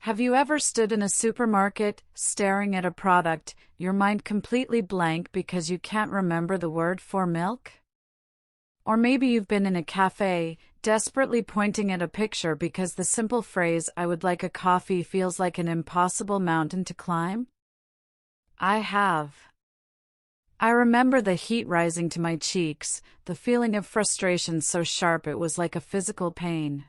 Have you ever stood in a supermarket, staring at a product, your mind completely blank because you can't remember the word for milk? Or maybe you've been in a cafe, desperately pointing at a picture because the simple phrase, "I would like a coffee," feels like an impossible mountain to climb? I have. I remember the heat rising to my cheeks, the feeling of frustration so sharp it was like a physical pain.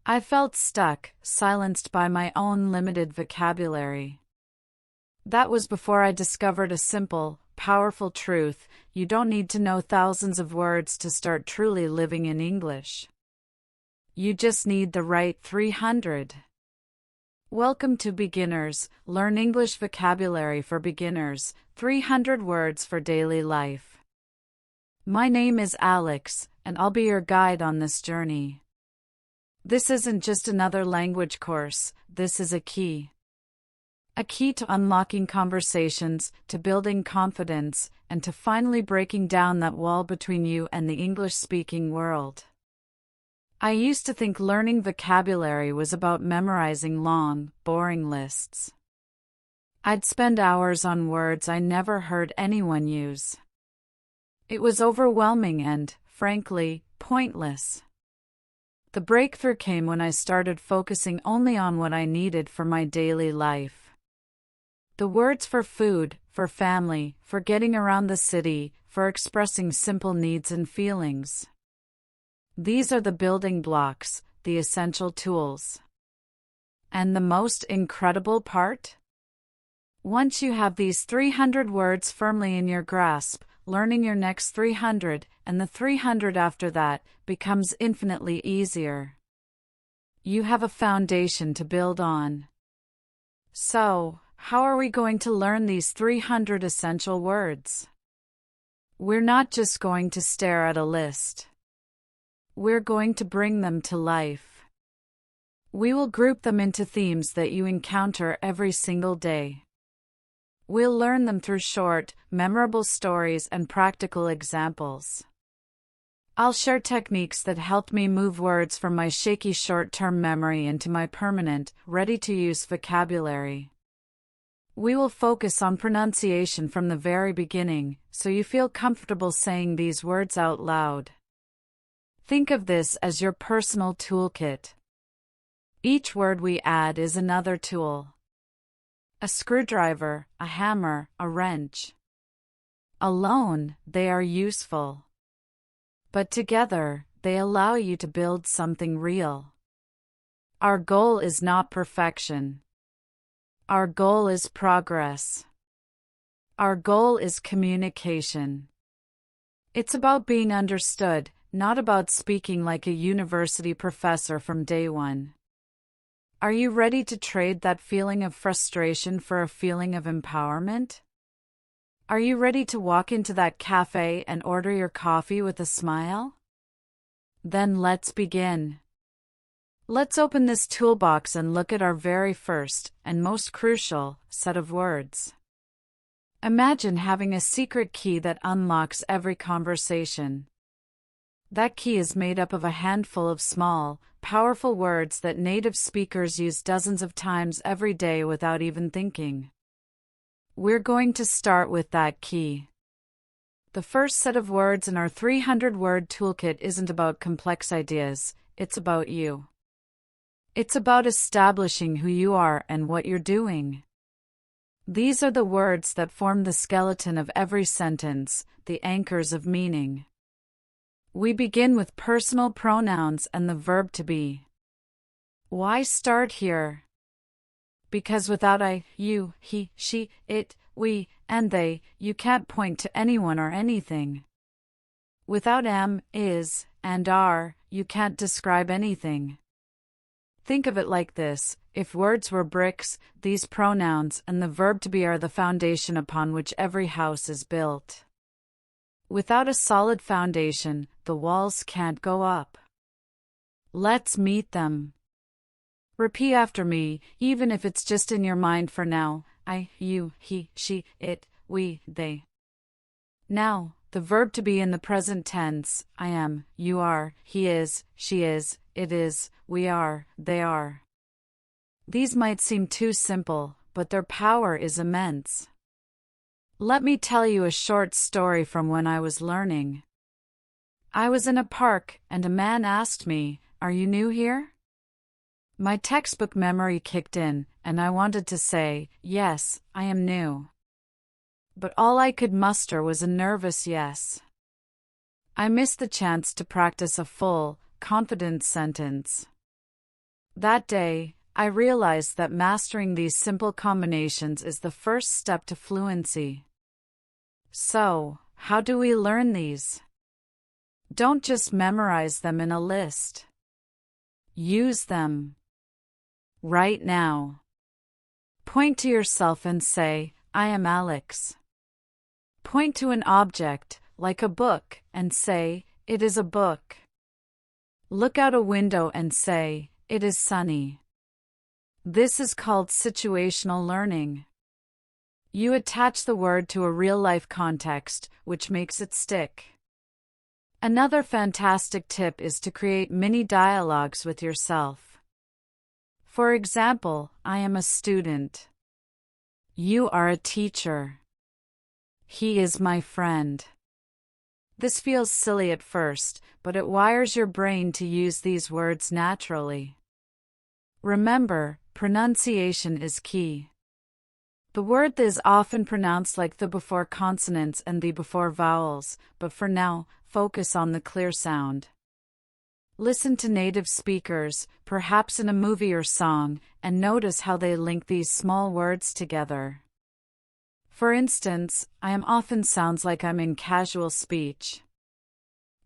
I felt stuck, silenced by my own limited vocabulary. That was before I discovered a simple, powerful truth: you don't need to know thousands of words to start truly living in English. You just need the right 300. Welcome to Beginners, Learn English Vocabulary for Beginners, 300 Words for Daily Life. My name is Alex, and I'll be your guide on this journey. This isn't just another language course, this is a key. A key to unlocking conversations, to building confidence, and to finally breaking down that wall between you and the English-speaking world. I used to think learning vocabulary was about memorizing long, boring lists. I'd spend hours on words I never heard anyone use. It was overwhelming and, frankly, pointless. The breakthrough came when I started focusing only on what I needed for my daily life. The words for food, for family, for getting around the city, for expressing simple needs and feelings. These are the building blocks, the essential tools. And the most incredible part? Once you have these 300 words firmly in your grasp, learning your next 300, and the 300 after that, becomes infinitely easier. You have a foundation to build on. So, how are we going to learn these 300 essential words? We're not just going to stare at a list. We're going to bring them to life. We will group them into themes that you encounter every single day. We'll learn them through short, memorable stories and practical examples. I'll share techniques that helped me move words from my shaky short-term memory into my permanent, ready-to-use vocabulary. We will focus on pronunciation from the very beginning, so you feel comfortable saying these words out loud. Think of this as your personal toolkit. Each word we add is another tool. A screwdriver, a hammer, a wrench. Alone, they are useful. But together, they allow you to build something real. Our goal is not perfection. Our goal is progress. Our goal is communication. It's about being understood, not about speaking like a university professor from day one. Are you ready to trade that feeling of frustration for a feeling of empowerment? Are you ready to walk into that cafe and order your coffee with a smile? Then let's begin. Let's open this toolbox and look at our very first, and most crucial, set of words. Imagine having a secret key that unlocks every conversation. That key is made up of a handful of small, powerful words that native speakers use dozens of times every day without even thinking. We're going to start with that key. The first set of words in our 300-word toolkit isn't about complex ideas, it's about you. It's about establishing who you are and what you're doing. These are the words that form the skeleton of every sentence, the anchors of meaning. We begin with personal pronouns and the verb to be. Why start here? Because without I, you, he, she, it, we, and they, you can't point to anyone or anything. Without am, is, and are, you can't describe anything. Think of it like this: if words were bricks, these pronouns and the verb to be are the foundation upon which every house is built. Without a solid foundation, the walls can't go up. Let's meet them. Repeat after me, even if it's just in your mind for now. I, you, he, she, it, we, they. Now, the verb to be in the present tense: I am, you are, he is, she is, it is, we are, they are. These might seem too simple, but their power is immense. Let me tell you a short story from when I was learning. I was in a park, and a man asked me, "Are you new here?" My textbook memory kicked in, and I wanted to say, "Yes, I am new." But all I could muster was a nervous yes. I missed the chance to practice a full, confident sentence. That day, I realized that mastering these simple combinations is the first step to fluency. So, how do we learn these? Don't just memorize them in a list. Use them. Right now. Point to yourself and say, "I am Alex." Point to an object, like a book, and say, "It is a book." Look out a window and say, "It is sunny." This is called situational learning. You attach the word to a real-life context, which makes it stick. Another fantastic tip is to create mini dialogues with yourself. For example, I am a student. You are a teacher. He is my friend. This feels silly at first, but it wires your brain to use these words naturally. Remember, pronunciation is key. The word "the" is often pronounced like the before consonants and the before vowels, but for now, focus on the clear sound. Listen to native speakers, perhaps in a movie or song, and notice how they link these small words together. For instance, "I am" often sounds like I'm in casual speech.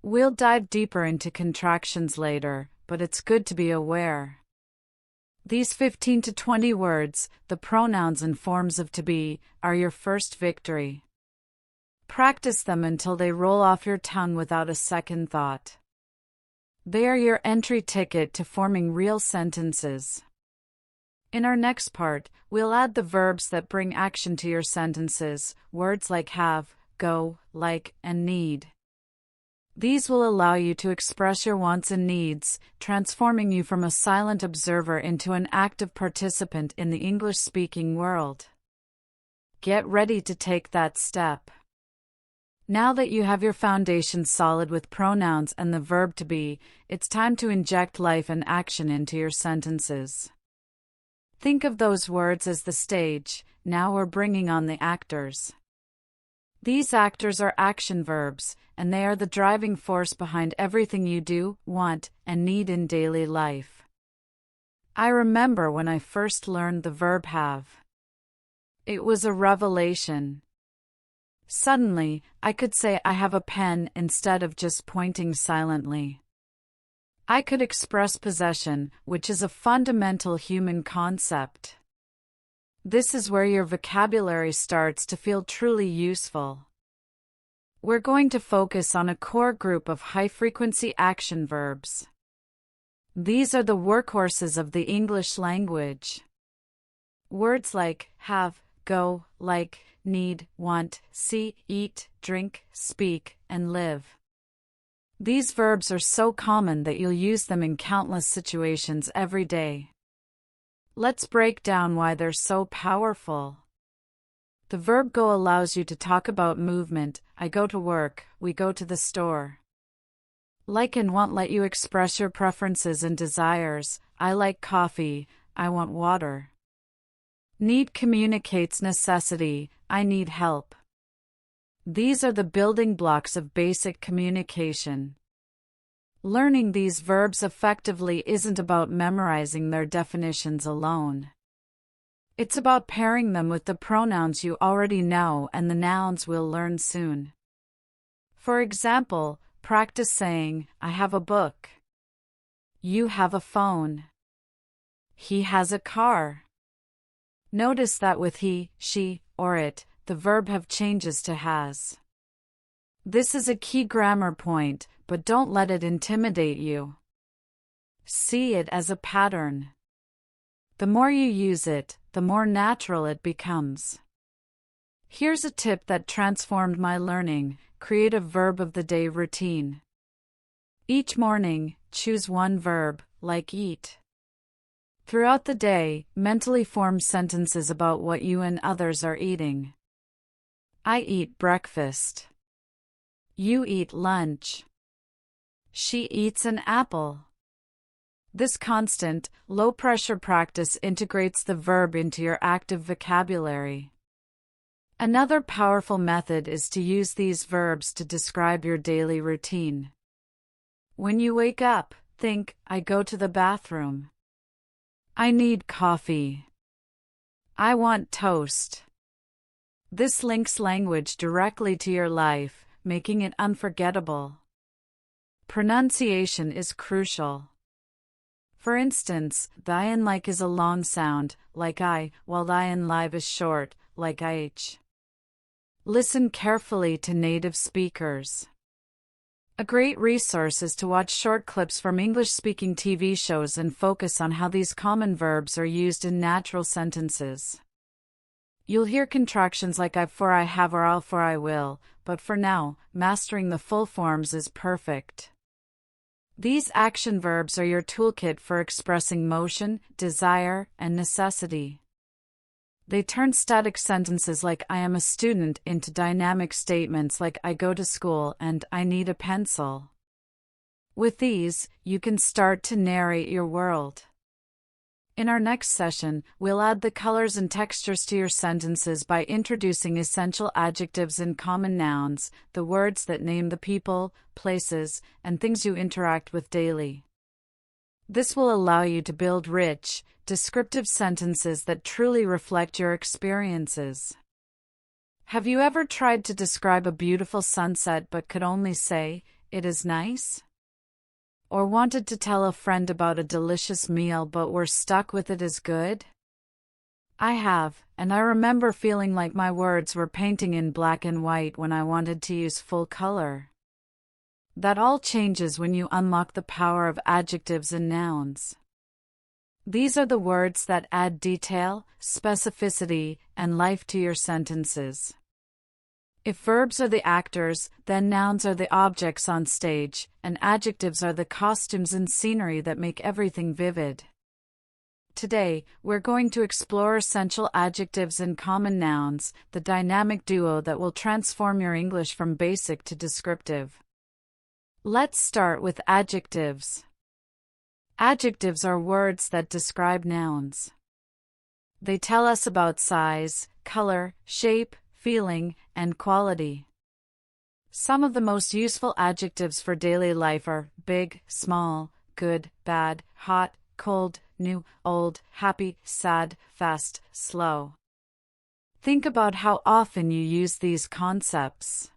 We'll dive deeper into contractions later, but it's good to be aware. These 15 to 20 words, the pronouns and forms of to be, are your first victory. Practice them until they roll off your tongue without a second thought. They are your entry ticket to forming real sentences. In our next part, we'll add the verbs that bring action to your sentences, words like have, go, like, and need. These will allow you to express your wants and needs, transforming you from a silent observer into an active participant in the English-speaking world. Get ready to take that step. Now that you have your foundation solid with pronouns and the verb to be, it's time to inject life and action into your sentences. Think of those words as the stage. Now we're bringing on the actors. These actors are action verbs, and they are the driving force behind everything you do, want, and need in daily life. I remember when I first learned the verb have. It was a revelation. Suddenly, I could say I have a pen instead of just pointing silently. I could express possession, which is a fundamental human concept. This is where your vocabulary starts to feel truly useful. We're going to focus on a core group of high-frequency action verbs. These are the workhorses of the English language. Words like have, go, like, need, want, see, eat, drink, speak, and live. These verbs are so common that you'll use them in countless situations every day. Let's break down why they're so powerful. The verb go allows you to talk about movement. I go to work, we go to the store. Like and want let you express your preferences and desires. I like coffee, I want water. Need communicates necessity. I need help. These are the building blocks of basic communication. Learning these verbs effectively isn't about memorizing their definitions alone. It's about pairing them with the pronouns you already know and the nouns we'll learn soon. For example, practice saying, I have a book. You have a phone. He has a car. Notice that with he, she, or it, the verb have changes to has. This is a key grammar point, but don't let it intimidate you. See it as a pattern. The more you use it, the more natural it becomes. Here's a tip that transformed my learning: create a verb of the day routine. Each morning, choose one verb, like eat. Throughout the day, mentally form sentences about what you and others are eating. I eat breakfast. You eat lunch. She eats an apple. This constant, low-pressure practice integrates the verb into your active vocabulary. Another powerful method is to use these verbs to describe your daily routine. When you wake up, think, I go to the bathroom. I need coffee. I want toast. This links language directly to your life, making it unforgettable. Pronunciation is crucial. For instance, thy like is a long sound, like I, while thy live is short, like IH. Listen carefully to native speakers. A great resource is to watch short clips from English-speaking TV shows and focus on how these common verbs are used in natural sentences. You'll hear contractions like I for I have or I'll for I will, but for now, mastering the full forms is perfect. These action verbs are your toolkit for expressing motion, desire, and necessity. They turn static sentences like I am a student into dynamic statements like I go to school and I need a pencil. With these, you can start to narrate your world. In our next session, we'll add the colors and textures to your sentences by introducing essential adjectives and common nouns, the words that name the people, places, and things you interact with daily. This will allow you to build rich, descriptive sentences that truly reflect your experiences. Have you ever tried to describe a beautiful sunset but could only say, "It is nice"? Or wanted to tell a friend about a delicious meal but were stuck with "it is good"? I have, and I remember feeling like my words were painting in black and white when I wanted to use full color. That all changes when you unlock the power of adjectives and nouns. These are the words that add detail, specificity, and life to your sentences. If verbs are the actors, then nouns are the objects on stage, and adjectives are the costumes and scenery that make everything vivid. Today, we're going to explore essential adjectives and common nouns, the dynamic duo that will transform your English from basic to descriptive. Let's start with adjectives. Adjectives are words that describe nouns. They tell us about size, color, shape, feeling, and quality. Some of the most useful adjectives for daily life are big, small, good, bad, hot, cold, new, old, happy, sad, fast, slow. Think about how often you use these concepts.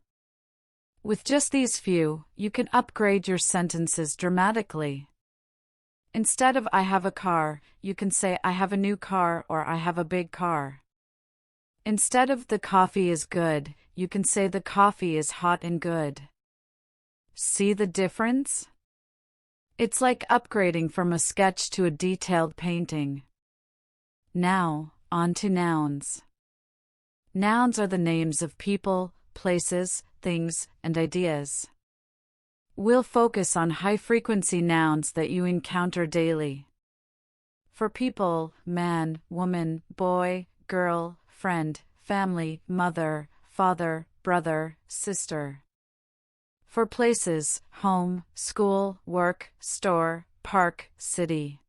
With just these few, you can upgrade your sentences dramatically. Instead of I have a car, you can say I have a new car or I have a big car. Instead of the coffee is good, you can say the coffee is hot and good. See the difference? It's like upgrading from a sketch to a detailed painting. Now, on to nouns. Nouns are the names of people, places, things, and ideas. We'll focus on high-frequency nouns that you encounter daily. For people, man, woman, boy, girl, friend, family, mother, father, brother, sister. For places, home, school, work, store, park, city.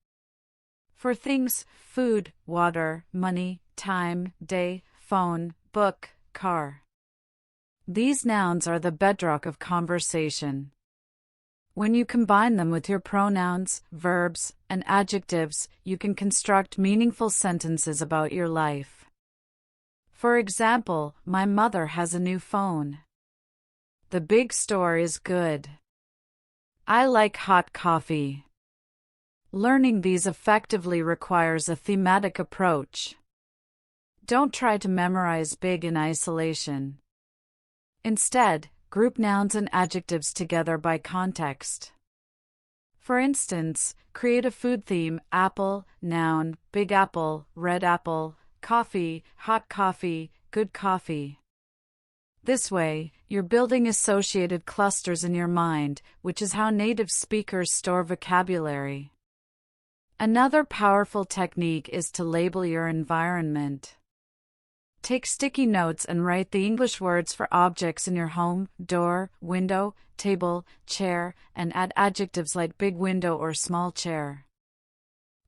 For things, food, water, money, time, day, phone, book, car. These nouns are the bedrock of conversation. When you combine them with your pronouns, verbs, and adjectives, you can construct meaningful sentences about your life. For example, my mother has a new phone. The big store is good. I like hot coffee. Learning these effectively requires a thematic approach. Don't try to memorize big in isolation. Instead, group nouns and adjectives together by context. For instance, create a food theme: apple, noun, big apple, red apple, coffee, hot coffee, good coffee. This way, you're building associated clusters in your mind, which is how native speakers store vocabulary. Another powerful technique is to label your environment. Take sticky notes and write the English words for objects in your home, door, window, table, chair, and add adjectives like big window or small chair.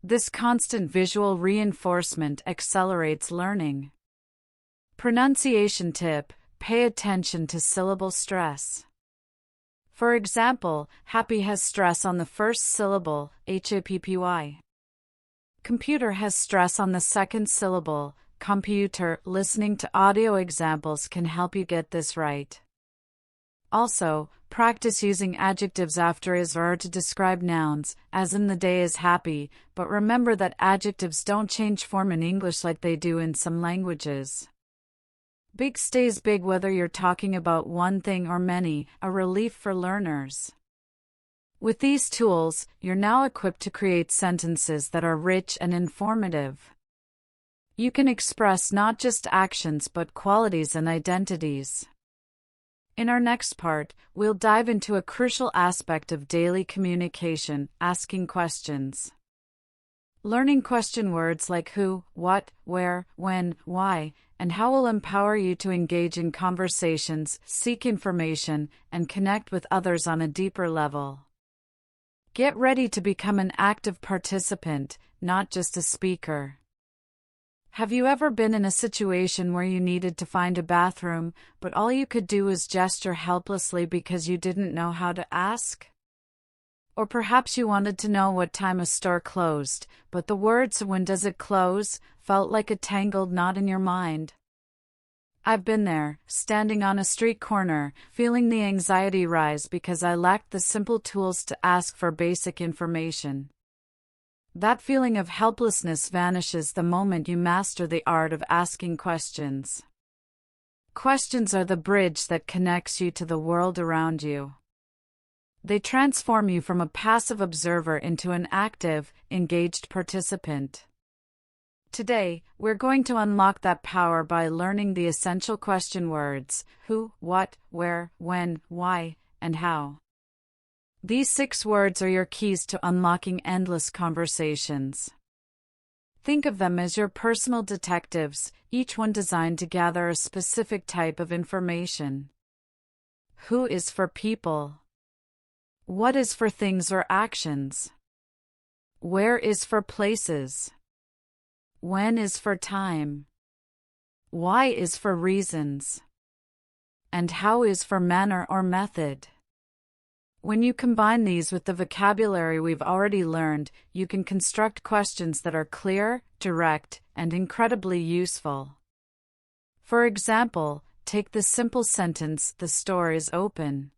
This constant visual reinforcement accelerates learning. Pronunciation tip: pay attention to syllable stress. For example, happy has stress on the first syllable, happy. Computer has stress on the second syllable, computer. Listening to audio examples can help you get this right. Also, practice using adjectives after is or are to describe nouns, as in the day is happy, but remember that adjectives don't change form in English like they do in some languages. Big stays big whether you're talking about one thing or many, a relief for learners. With these tools, you're now equipped to create sentences that are rich and informative. You can express not just actions but qualities and identities. In our next part, we'll dive into a crucial aspect of daily communication: asking questions. Learning question words like who, what, where, when, why, and how will empower you to engage in conversations, seek information, and connect with others on a deeper level. Get ready to become an active participant, not just a speaker. Have you ever been in a situation where you needed to find a bathroom, but all you could do was gesture helplessly because you didn't know how to ask? Or perhaps you wanted to know what time a store closed, but the words "when does it close" felt like a tangled knot in your mind. I've been there, standing on a street corner, feeling the anxiety rise because I lacked the simple tools to ask for basic information. That feeling of helplessness vanishes the moment you master the art of asking questions. Questions are the bridge that connects you to the world around you. They transform you from a passive observer into an active, engaged participant. Today, we're going to unlock that power by learning the essential question words: who, what, where, when, why, and how. These 6 words are your keys to unlocking endless conversations. Think of them as your personal detectives, each one designed to gather a specific type of information. Who is for people. What is for things or actions. Where is for places. When is for time. Why is for reasons. And how is for manner or method. When you combine these with the vocabulary we've already learned, you can construct questions that are clear, direct, and incredibly useful. For example, take the simple sentence, "The store is open."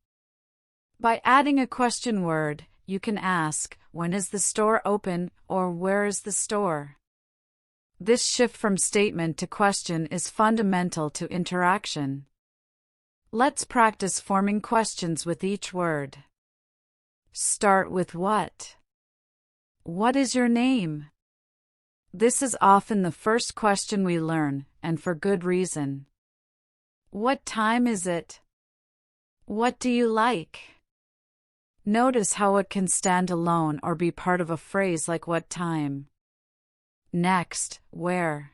By adding a question word, you can ask, "When is the store open?" or "Where is the store?" This shift from statement to question is fundamental to interaction. Let's practice forming questions with each word. Start with what. What is your name? This is often the first question we learn, and for good reason. What time is it? What do you like? Notice how it can stand alone or be part of a phrase like "what time." Next, where.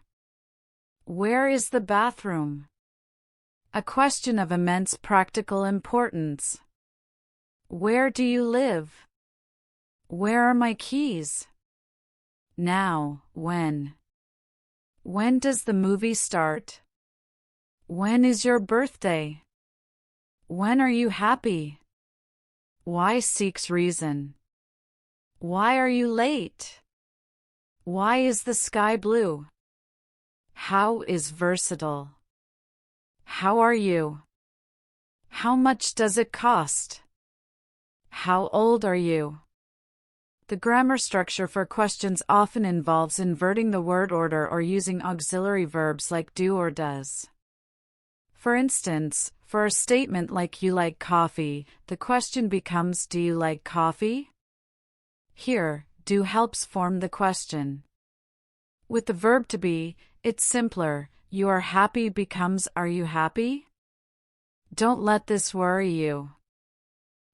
Where is the bathroom? A question of immense practical importance. Where do you live? Where are my keys? Now, when. When does the movie start? When is your birthday? When are you happy? Why seeks reason. Why are you late? Why is the sky blue? How is versatile. How are you? How much does it cost? How old are you? The grammar structure for questions often involves inverting the word order or using auxiliary verbs like do or does. For instance, for a statement like "you like coffee," the question becomes "Do you like coffee?" Here, do helps form the question. With the verb to be, it's simpler. You are happy becomes "Are you happy?" Don't let this worry you.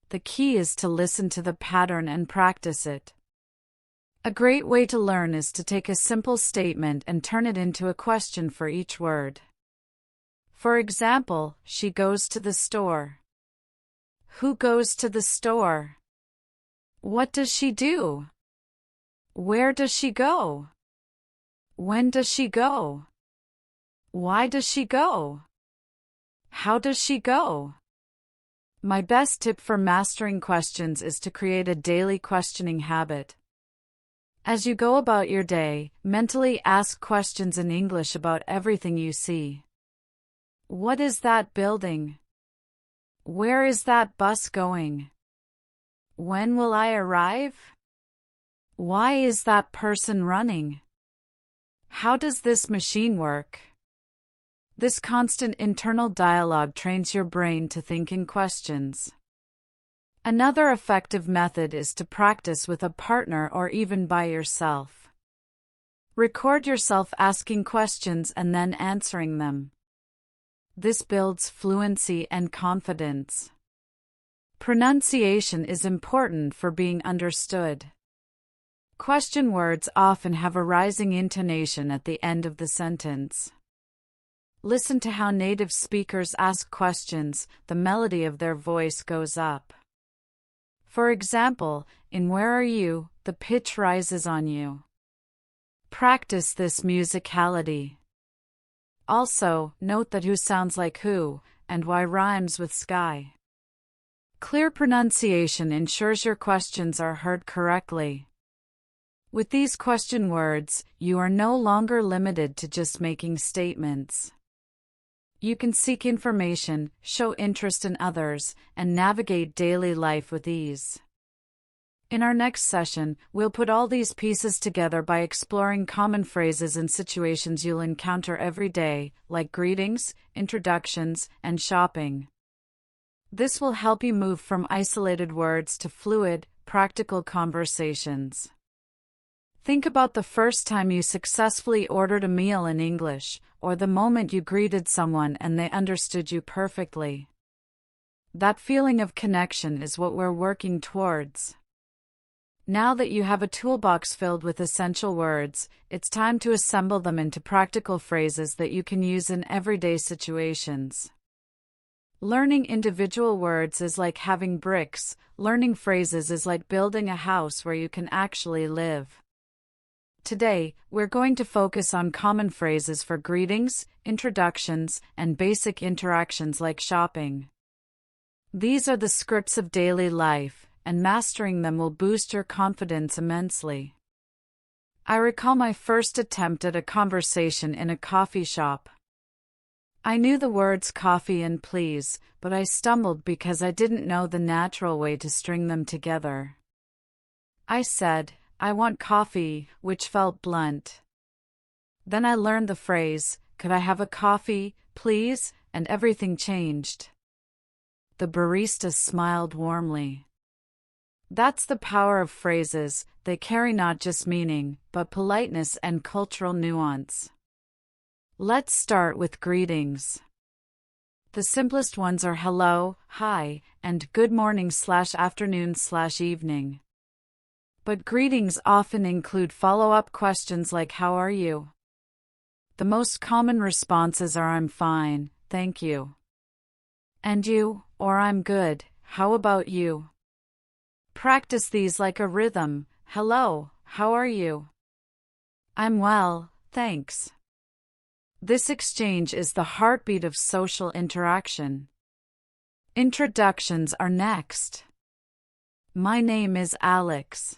The key is to listen to the pattern and practice it. A great way to learn is to take a simple statement and turn it into a question for each word. For example, she goes to the store. Who goes to the store? What does she do? Where does she go? When does she go? Why does she go? How does she go? My best tip for mastering questions is to create a daily questioning habit. As you go about your day, mentally ask questions in English about everything you see. What is that building? Where is that bus going? When will I arrive? Why is that person running? How does this machine work? This constant internal dialogue trains your brain to think in questions. Another effective method is to practice with a partner or even by yourself. Record yourself asking questions and then answering them. This builds fluency and confidence. Pronunciation is important for being understood. Question words often have a rising intonation at the end of the sentence. Listen to how native speakers ask questions, the melody of their voice goes up. For example, in Where Are You?, the pitch rises on you. Practice this musicality. Also, note that who sounds like who, and why rhymes with sky. Clear pronunciation ensures your questions are heard correctly. With these question words, you are no longer limited to just making statements. You can seek information, show interest in others, and navigate daily life with ease. In our next session, we'll put all these pieces together by exploring common phrases and situations you'll encounter every day, like greetings, introductions, and shopping. This will help you move from isolated words to fluid, practical conversations. Think about the first time you successfully ordered a meal in English, or the moment you greeted someone and they understood you perfectly. That feeling of connection is what we're working towards. Now that you have a toolbox filled with essential words, it's time to assemble them into practical phrases that you can use in everyday situations. Learning individual words is like having bricks, learning phrases is like building a house where you can actually live. Today, we're going to focus on common phrases for greetings, introductions, and basic interactions like shopping. These are the scripts of daily life, and mastering them will boost your confidence immensely. I recall my first attempt at a conversation in a coffee shop. I knew the words coffee and please, but I stumbled because I didn't know the natural way to string them together. I said, "I want coffee," which felt blunt. Then I learned the phrase, "Could I have a coffee, please?" and everything changed. The barista smiled warmly. That's the power of phrases, they carry not just meaning, but politeness and cultural nuance. Let's start with greetings. The simplest ones are hello, hi, and good morning/afternoon/evening. But greetings often include follow-up questions like how are you? The most common responses are I'm fine, thank you. And you, or I'm good, how about you? Practice these like a rhythm. Hello, how are you? I'm well, thanks. This exchange is the heartbeat of social interaction. Introductions are next. My name is Alex.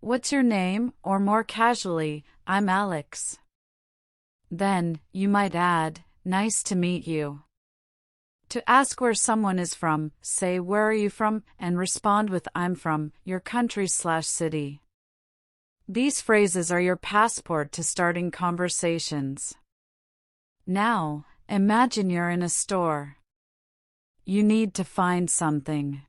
What's your name? Or more casually, I'm Alex. Then, you might add, nice to meet you. To ask where someone is from, say where are you from, and respond with I'm from your country/city. These phrases are your passport to starting conversations. Now, imagine you're in a store. You need to find something.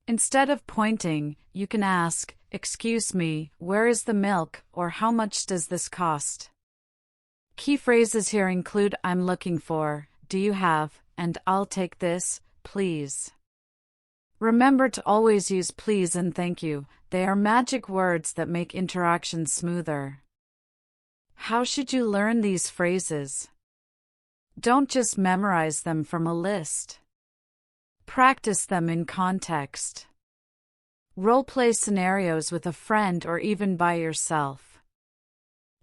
Instead of pointing, you can ask, "Excuse me, where is the milk?" or "How much does this cost?" Key phrases here include I'm looking for, do you have, and I'll take this, please. Remember to always use please and thank you. They are magic words that make interactions smoother. How should you learn these phrases? Don't just memorize them from a list. Practice them in context. Role-play scenarios with a friend or even by yourself.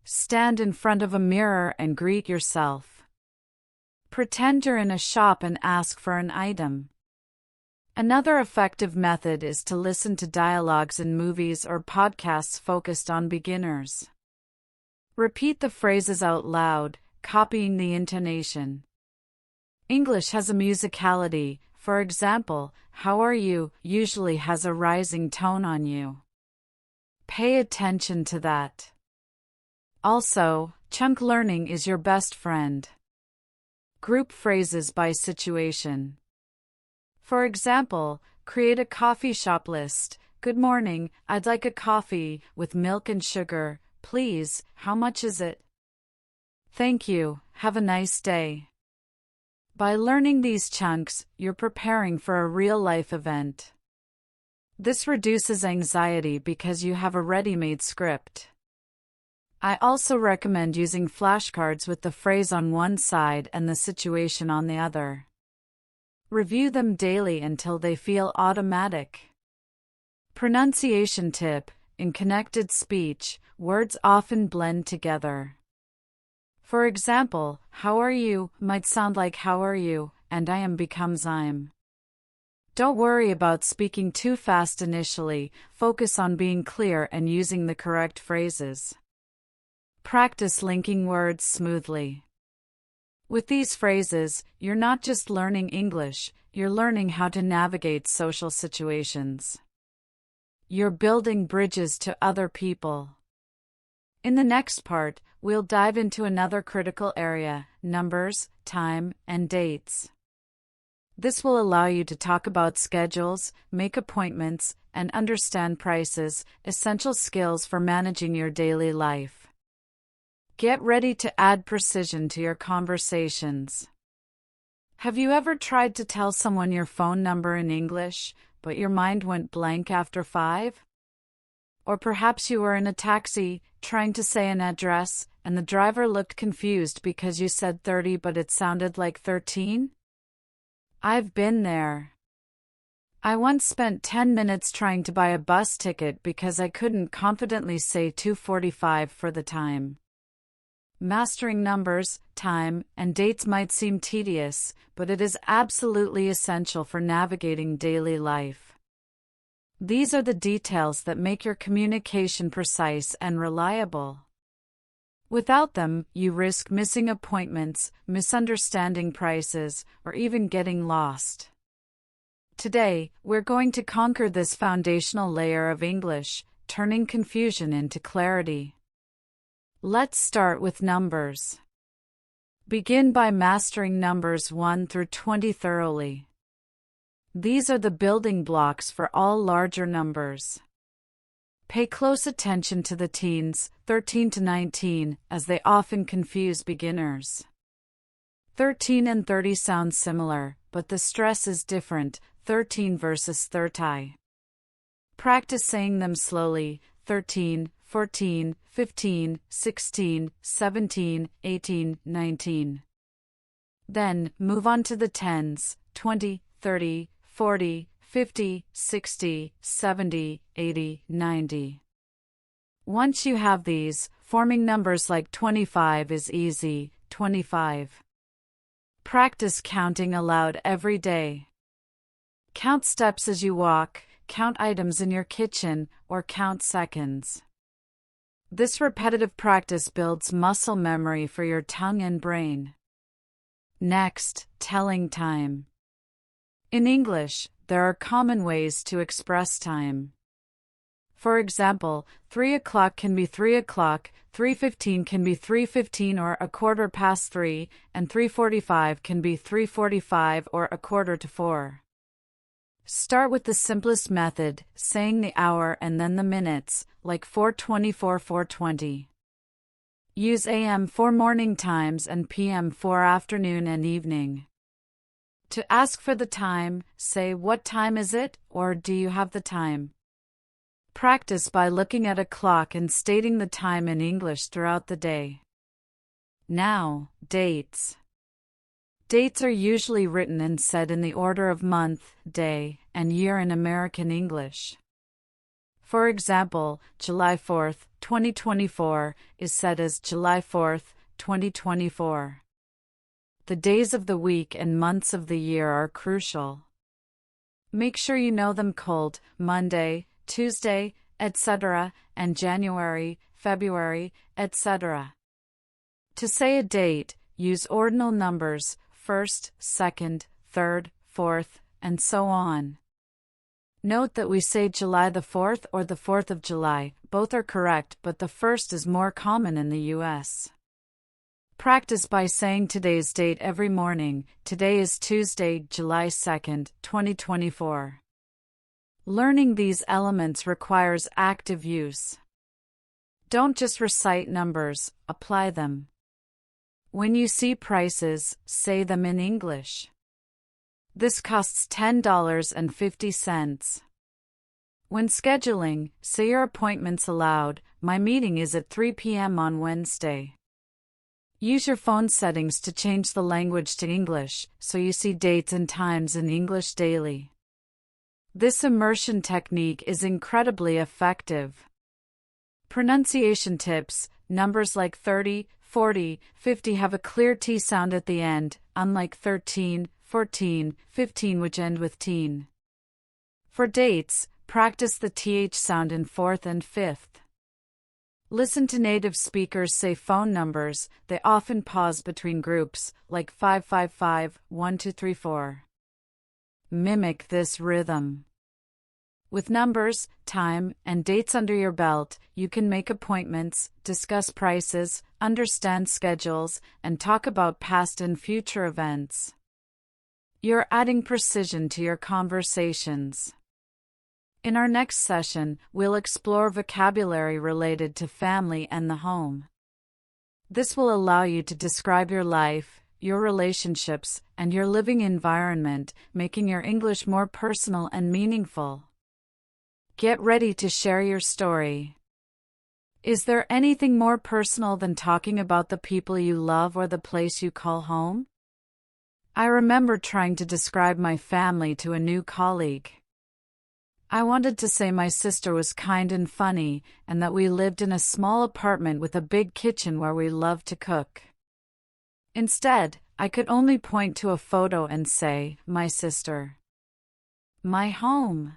Stand in front of a mirror and greet yourself. Pretend you're in a shop and ask for an item. Another effective method is to listen to dialogues in movies or podcasts focused on beginners. Repeat the phrases out loud, copying the intonation. English has a musicality. For example, how are you usually has a rising tone on you. Pay attention to that. Also, chunk learning is your best friend. Group phrases by situation. For example, create a coffee shop list. Good morning, I'd like a coffee with milk and sugar, please. How much is it? Thank you, have a nice day. By learning these chunks, you're preparing for a real-life event. This reduces anxiety because you have a ready-made script. I also recommend using flashcards with the phrase on one side and the situation on the other. Review them daily until they feel automatic. Pronunciation tip: in connected speech, words often blend together. For example, how are you might sound like how are you, and I am becomes I'm. Don't worry about speaking too fast initially, focus on being clear and using the correct phrases. Practice linking words smoothly. With these phrases, you're not just learning English, you're learning how to navigate social situations. You're building bridges to other people. In the next part, we'll dive into another critical area: numbers, time, and dates. This will allow you to talk about schedules, make appointments, and understand prices, essential skills for managing your daily life. Get ready to add precision to your conversations. Have you ever tried to tell someone your phone number in English, but your mind went blank after 5? Or perhaps you were in a taxi, trying to say an address, and the driver looked confused because you said 30 but it sounded like 13? I've been there. I once spent 10 minutes trying to buy a bus ticket because I couldn't confidently say 2:45 for the time. Mastering numbers, time, and dates might seem tedious, but it is absolutely essential for navigating daily life. These are the details that make your communication precise and reliable. Without them, you risk missing appointments, misunderstanding prices, or even getting lost. Today, we're going to conquer this foundational layer of English, turning confusion into clarity. Let's start with numbers. Begin by mastering numbers 1 through 20 thoroughly. These are the building blocks for all larger numbers. Pay close attention to the teens, 13 to 19, as they often confuse beginners. 13 and 30 sound similar, but the stress is different, 13 versus 30. Practice saying them slowly: 13, 14, 15, 16, 17, 18, 19. Then, move on to the tens: 20, 30, 40, 50, 60, 70, 80, 90. Once you have these, forming numbers like 25 is easy: 25. Practice counting aloud every day. Count steps as you walk, count items in your kitchen, or count seconds. This repetitive practice builds muscle memory for your tongue and brain. Next, telling time. In English, there are common ways to express time. For example, 3 o'clock can be 3 o'clock, 3:15 can be 3:15 or 3:15, and 3:45 can be 3:45 or 3:45. Start with the simplest method, saying the hour and then the minutes, like 4:24, 4:20. Use AM for morning times and PM for afternoon and evening. To ask for the time, say "What time is it?" or "Do you have the time?" Practice by looking at a clock and stating the time in English throughout the day. Now, dates. Dates are usually written and said in the order of month, day, and year in American English. For example, July 4th, 2024 is said as July 4th, 2024. The days of the week and months of the year are crucial. Make sure you know them cold, Monday, Tuesday, etc., and January, February, etc. To say a date, use ordinal numbers, first, second, third, fourth, and so on. Note that we say July the 4th or the 4th of July, both are correct, but the first is more common in the US. Practice by saying today's date every morning. Today is Tuesday, July 2nd, 2024. Learning these elements requires active use. Don't just recite numbers, apply them. When you see prices, say them in English. This costs $10.50. When scheduling, say your appointments aloud. My meeting is at 3 p.m. on Wednesday. Use your phone settings to change the language to English, so you see dates and times in English daily. This immersion technique is incredibly effective. Pronunciation tips: numbers like 30, 40, 50 have a clear T sound at the end, unlike 13, 14, 15 which end with teen. For dates, practice the TH sound in fourth and fifth. Listen to native speakers say phone numbers. They often pause between groups, like 555, 1234. Mimic this rhythm. With numbers, time, and dates under your belt, you can make appointments, discuss prices, understand schedules, and talk about past and future events. You're adding precision to your conversations. In our next session, we'll explore vocabulary related to family and the home. This will allow you to describe your life, your relationships, and your living environment, making your English more personal and meaningful. Get ready to share your story. Is there anything more personal than talking about the people you love or the place you call home? I remember trying to describe my family to a new colleague. I wanted to say my sister was kind and funny, and that we lived in a small apartment with a big kitchen where we loved to cook. Instead, I could only point to a photo and say, "My sister." My home.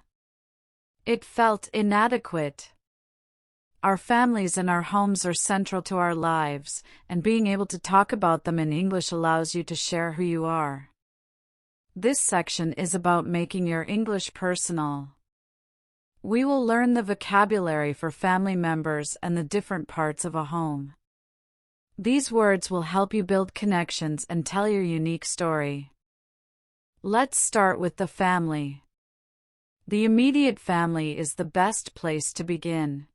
It felt inadequate. Our families and our homes are central to our lives, and being able to talk about them in English allows you to share who you are. This section is about making your English personal. We will learn the vocabulary for family members and the different parts of a home. These words will help you build connections and tell your unique story. Let's start with the family. The immediate family is the best place to begin.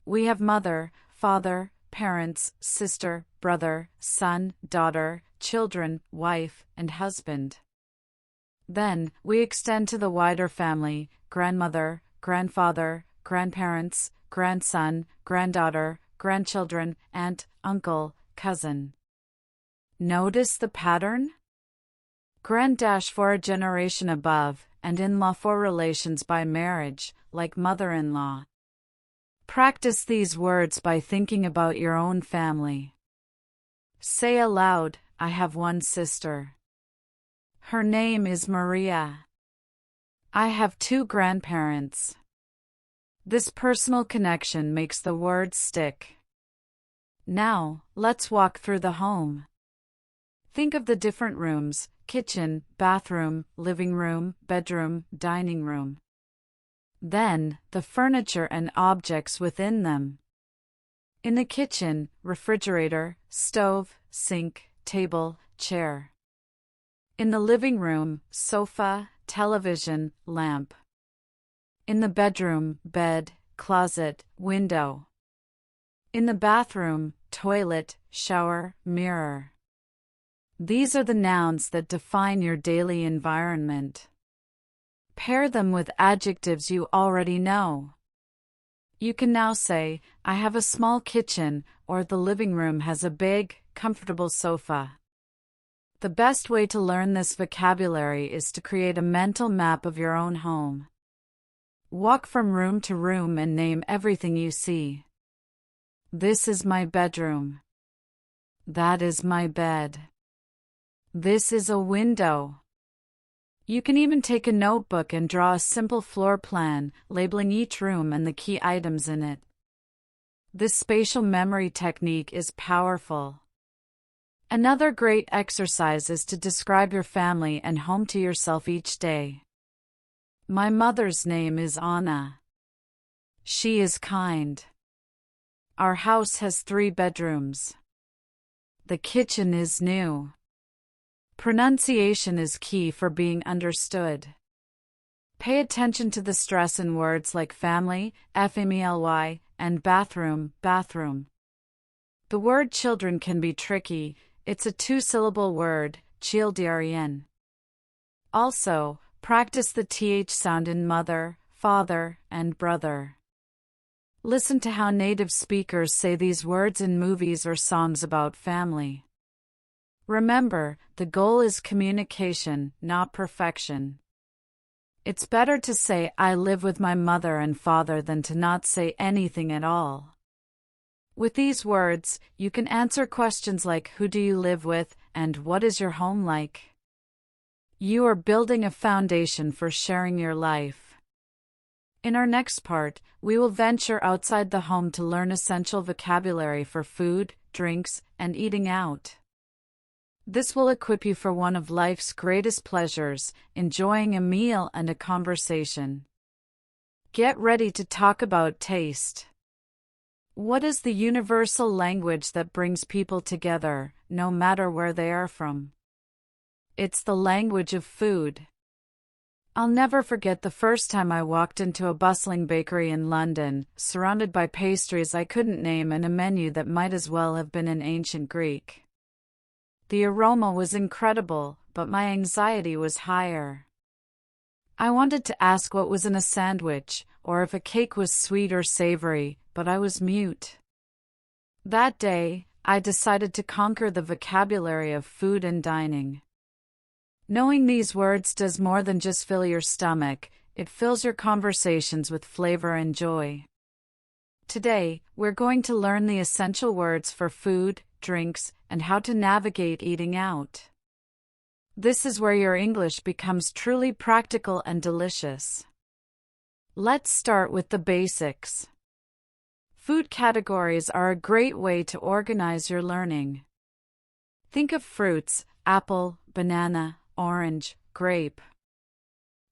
We have mother, father, parents, sister, brother, son, daughter, children, wife, and husband. Then, we extend to the wider family: grandmother, grandfather, grandparents, grandson, granddaughter, grandchildren, aunt, uncle, cousin. Notice the pattern? Grand for a generation above, and in-law for relations by marriage, like mother-in-law. Practice these words by thinking about your own family. Say aloud, "I have one sister. Her name is Maria. I have two grandparents." This personal connection makes the words stick. Now, let's walk through the home. Think of the different rooms: kitchen, bathroom, living room, bedroom, dining room. Then, the furniture and objects within them. In the kitchen, refrigerator, stove, sink, table, chair. In the living room, sofa, television, lamp. In the bedroom, bed, closet, window. In the bathroom, toilet, shower, mirror. These are the nouns that define your daily environment. Pair them with adjectives you already know. You can now say, I have a small kitchen, or the living room has a big, comfortable sofa. The best way to learn this vocabulary is to create a mental map of your own home. Walk from room to room and name everything you see. This is my bedroom. That is my bed. This is a window. You can even take a notebook and draw a simple floor plan, labeling each room and the key items in it. This spatial memory technique is powerful. Another great exercise is to describe your family and home to yourself each day. My mother's name is Anna. She is kind. Our house has 3 bedrooms. The kitchen is new. Pronunciation is key for being understood. Pay attention to the stress in words like family, family, and bathroom, bathroom. The word children can be tricky. It's a 2-syllable word, children. Also, practice the th sound in mother, father, and brother. Listen to how native speakers say these words in movies or songs about family. Remember, the goal is communication, not perfection. It's better to say I live with my mother and father than to not say anything at all. With these words, you can answer questions like who do you live with and what is your home like? You are building a foundation for sharing your life. In our next part, we will venture outside the home to learn essential vocabulary for food, drinks, and eating out. This will equip you for one of life's greatest pleasures, enjoying a meal and a conversation. Get ready to talk about taste. What is the universal language that brings people together, no matter where they are from? It's the language of food. I'll never forget the first time I walked into a bustling bakery in London, surrounded by pastries I couldn't name and a menu that might as well have been in ancient Greek. The aroma was incredible, but my anxiety was higher. I wanted to ask what was in a sandwich, or if a cake was sweet or savory, but I was mute. That day, I decided to conquer the vocabulary of food and dining. Knowing these words does more than just fill your stomach, it fills your conversations with flavor and joy. Today, we're going to learn the essential words for food, drinks, and how to navigate eating out. This is where your English becomes truly practical and delicious. Let's start with the basics. Food categories are a great way to organize your learning. Think of fruits: apple, banana, orange, grape.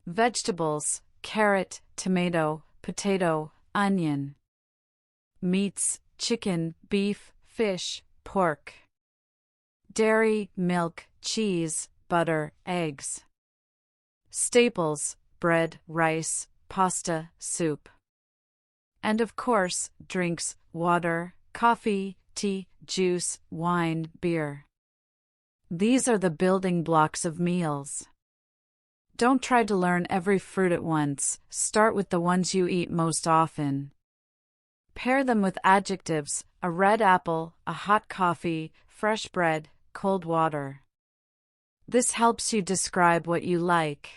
Vegetables: carrot, tomato, potato, onion. Meats: chicken, beef, fish, pork. Dairy, milk, cheese, butter, eggs. Staples: bread, rice, pasta, soup. And of course, drinks: water, coffee, tea, juice, wine, beer. These are the building blocks of meals. Don't try to learn every fruit at once, start with the ones you eat most often. Pair them with adjectives: a red apple, a hot coffee, fresh bread, cold water. This helps you describe what you like.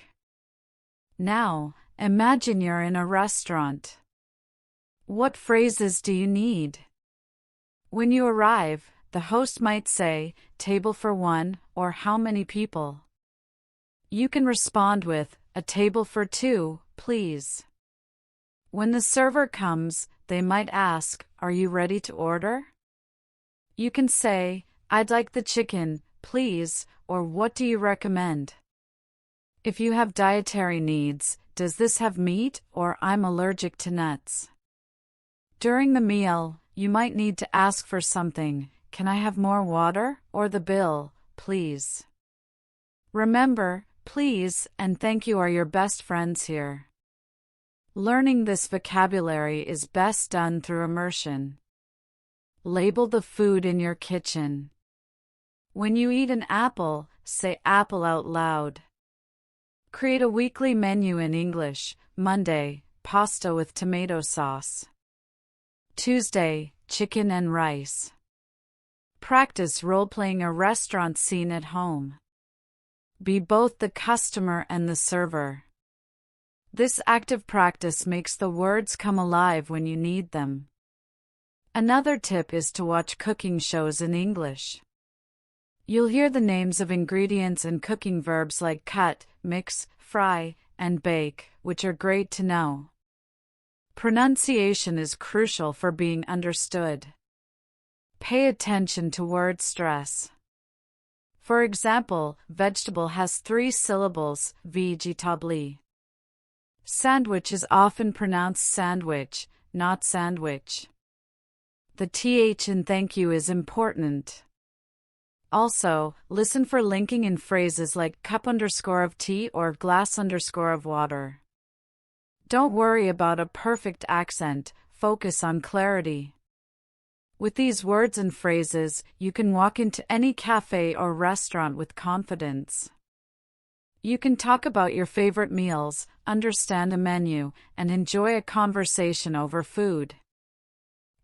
Now, imagine you're in a restaurant. What phrases do you need? When you arrive, the host might say, table for 1, or how many people? You can respond with, a table for 2, please. When the server comes, they might ask, are you ready to order? You can say, I'd like the chicken, please, or what do you recommend? If you have dietary needs, does this have meat, or I'm allergic to nuts? During the meal, you might need to ask for something. Can I have more water, or the bill, please? Remember, please and thank you are your best friends here. Learning this vocabulary is best done through immersion. Label the food in your kitchen. When you eat an apple, say apple out loud. Create a weekly menu in English. Monday, pasta with tomato sauce. Tuesday, chicken and rice. Practice role-playing a restaurant scene at home. Be both the customer and the server. This active practice makes the words come alive when you need them. Another tip is to watch cooking shows in English. You'll hear the names of ingredients and cooking verbs like cut, mix, fry, and bake, which are great to know. Pronunciation is crucial for being understood. Pay attention to word stress. For example, vegetable has 3 syllables, vegetable. Sandwich is often pronounced sandwich, not sandwich. The th in thank you is important. Also, listen for linking in phrases like cup_of tea or glass_of water. Don't worry about a perfect accent, focus on clarity. With these words and phrases, you can walk into any cafe or restaurant with confidence. You can talk about your favorite meals, understand a menu, and enjoy a conversation over food.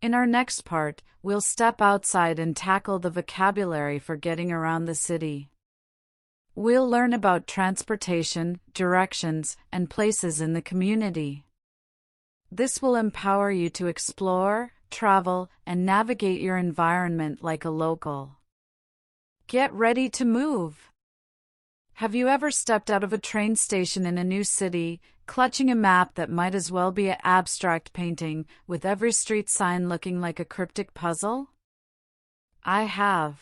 In our next part, we'll step outside and tackle the vocabulary for getting around the city. We'll learn about transportation, directions, and places in the community. This will empower you to explore, travel, and navigate your environment like a local. Get ready to move! Have you ever stepped out of a train station in a new city, clutching a map that might as well be an abstract painting, with every street sign looking like a cryptic puzzle? I have.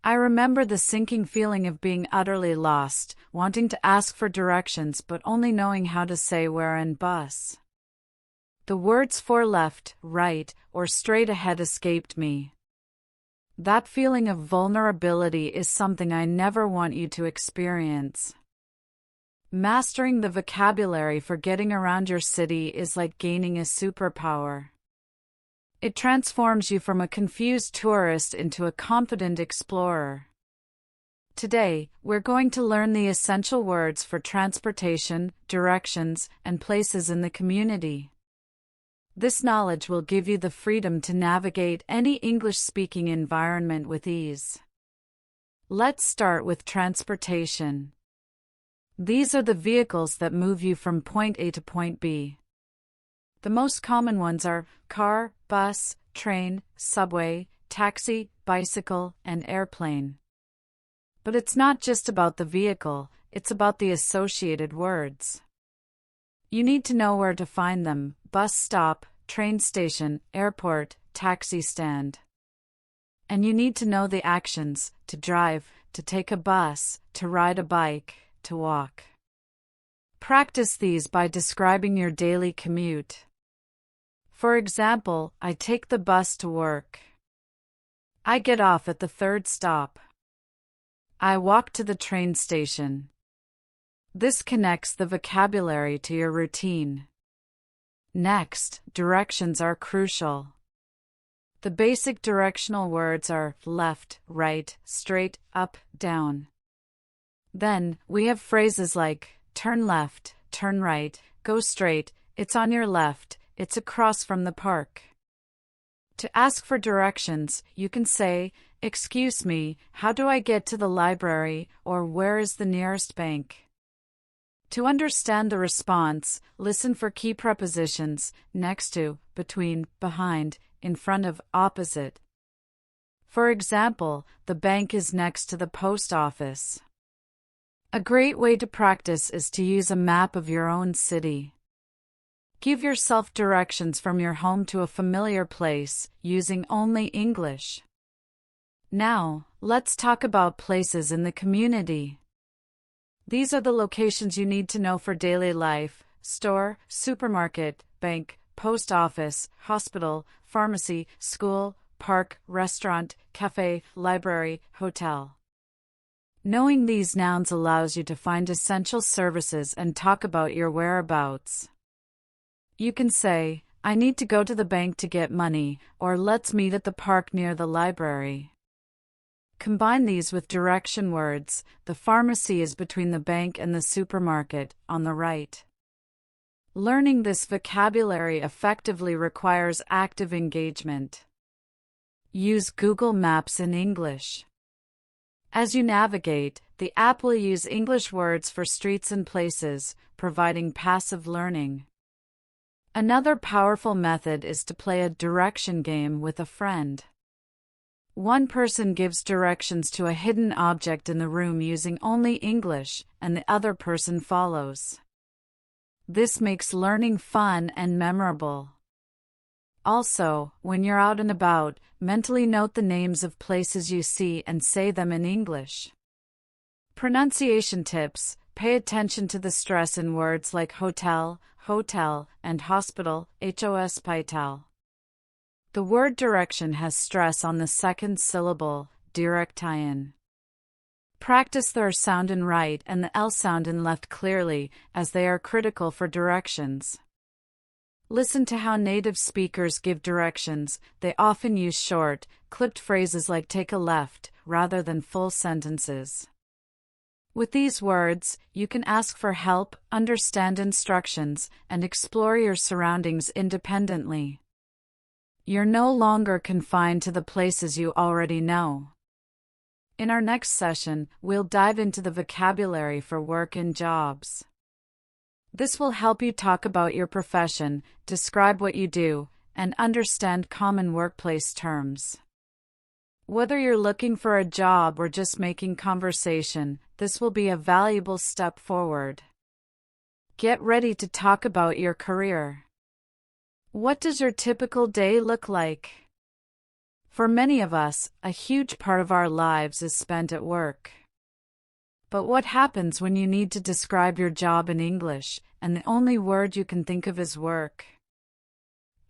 I remember the sinking feeling of being utterly lost, wanting to ask for directions but only knowing how to say where and bus. The words for left, right, or straight ahead escaped me. That feeling of vulnerability is something I never want you to experience. Mastering the vocabulary for getting around your city is like gaining a superpower. It transforms you from a confused tourist into a confident explorer. Today, we're going to learn the essential words for transportation, directions, and places in the community. This knowledge will give you the freedom to navigate any English-speaking environment with ease. Let's start with transportation. These are the vehicles that move you from point A to point B. The most common ones are car, bus, train, subway, taxi, bicycle, and airplane. But it's not just about the vehicle, it's about the associated words. You need to know where to find them: bus stop, train station, airport, taxi stand. And you need to know the actions: to drive, to take a bus, to ride a bike, to walk. Practice these by describing your daily commute. For example, I take the bus to work. I get off at the 3rd stop. I walk to the train station. This connects the vocabulary to your routine. Next, directions are crucial. The basic directional words are left, right, straight, up, down. Then, we have phrases like turn left, turn right, go straight, it's on your left, it's across from the park. To ask for directions, you can say, "Excuse me, how do I get to the library?" or "Where is the nearest bank?" To understand the response, listen for key prepositions: next to, between, behind, in front of, opposite. For example, the bank is next to the post office. A great way to practice is to use a map of your own city. Give yourself directions from your home to a familiar place, using only English. Now, let's talk about places in the community. These are the locations you need to know for daily life: store, supermarket, bank, post office, hospital, pharmacy, school, park, restaurant, cafe, library, hotel. Knowing these nouns allows you to find essential services and talk about your whereabouts. You can say, "I need to go to the bank to get money," or "Let's meet at the park near the library." Combine these with direction words. The pharmacy is between the bank and the supermarket, on the right. Learning this vocabulary effectively requires active engagement. Use Google Maps in English. As you navigate, the app will use English words for streets and places, providing passive learning. Another powerful method is to play a direction game with a friend. One person gives directions to a hidden object in the room using only English, and the other person follows. This makes learning fun and memorable. Also, when you're out and about, mentally note the names of places you see and say them in English. Pronunciation tips: pay attention to the stress in words like hotel, hotel, and hospital, hospital. The word direction has stress on the second syllable, direktion. Practice the R sound in right and the L sound in left clearly, as they are critical for directions. Listen to how native speakers give directions. They often use short, clipped phrases like take a left, rather than full sentences. With these words, you can ask for help, understand instructions, and explore your surroundings independently. You're no longer confined to the places you already know. In our next session, we'll dive into the vocabulary for work and jobs. This will help you talk about your profession, describe what you do, and understand common workplace terms. Whether you're looking for a job or just making conversation, this will be a valuable step forward. Get ready to talk about your career. What does your typical day look like? For many of us, a huge part of our lives is spent at work. But what happens when you need to describe your job in English, and the only word you can think of is work?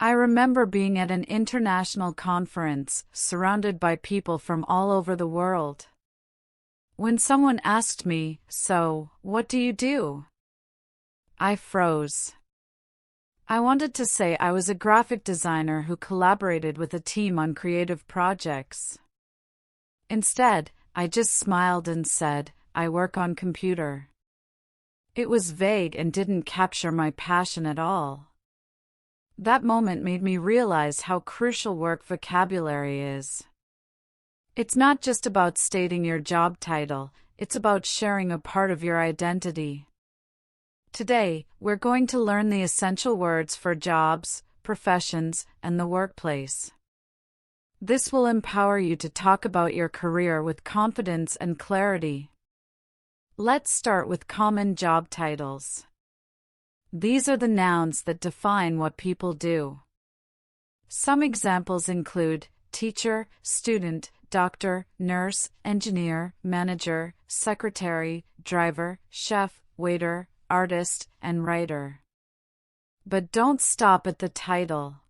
I remember being at an international conference, surrounded by people from all over the world. When someone asked me, "So, what do you do?" I froze. I wanted to say I was a graphic designer who collaborated with a team on creative projects. Instead, I just smiled and said, "I work on computer." It was vague and didn't capture my passion at all. That moment made me realize how crucial work vocabulary is. It's not just about stating your job title, it's about sharing a part of your identity. Today, we're going to learn the essential words for jobs, professions, and the workplace. This will empower you to talk about your career with confidence and clarity. Let's start with common job titles. These are the nouns that define what people do. Some examples include teacher, student, doctor, nurse, engineer, manager, secretary, driver, chef, waiter, artist, and writer. But don't stop at the title.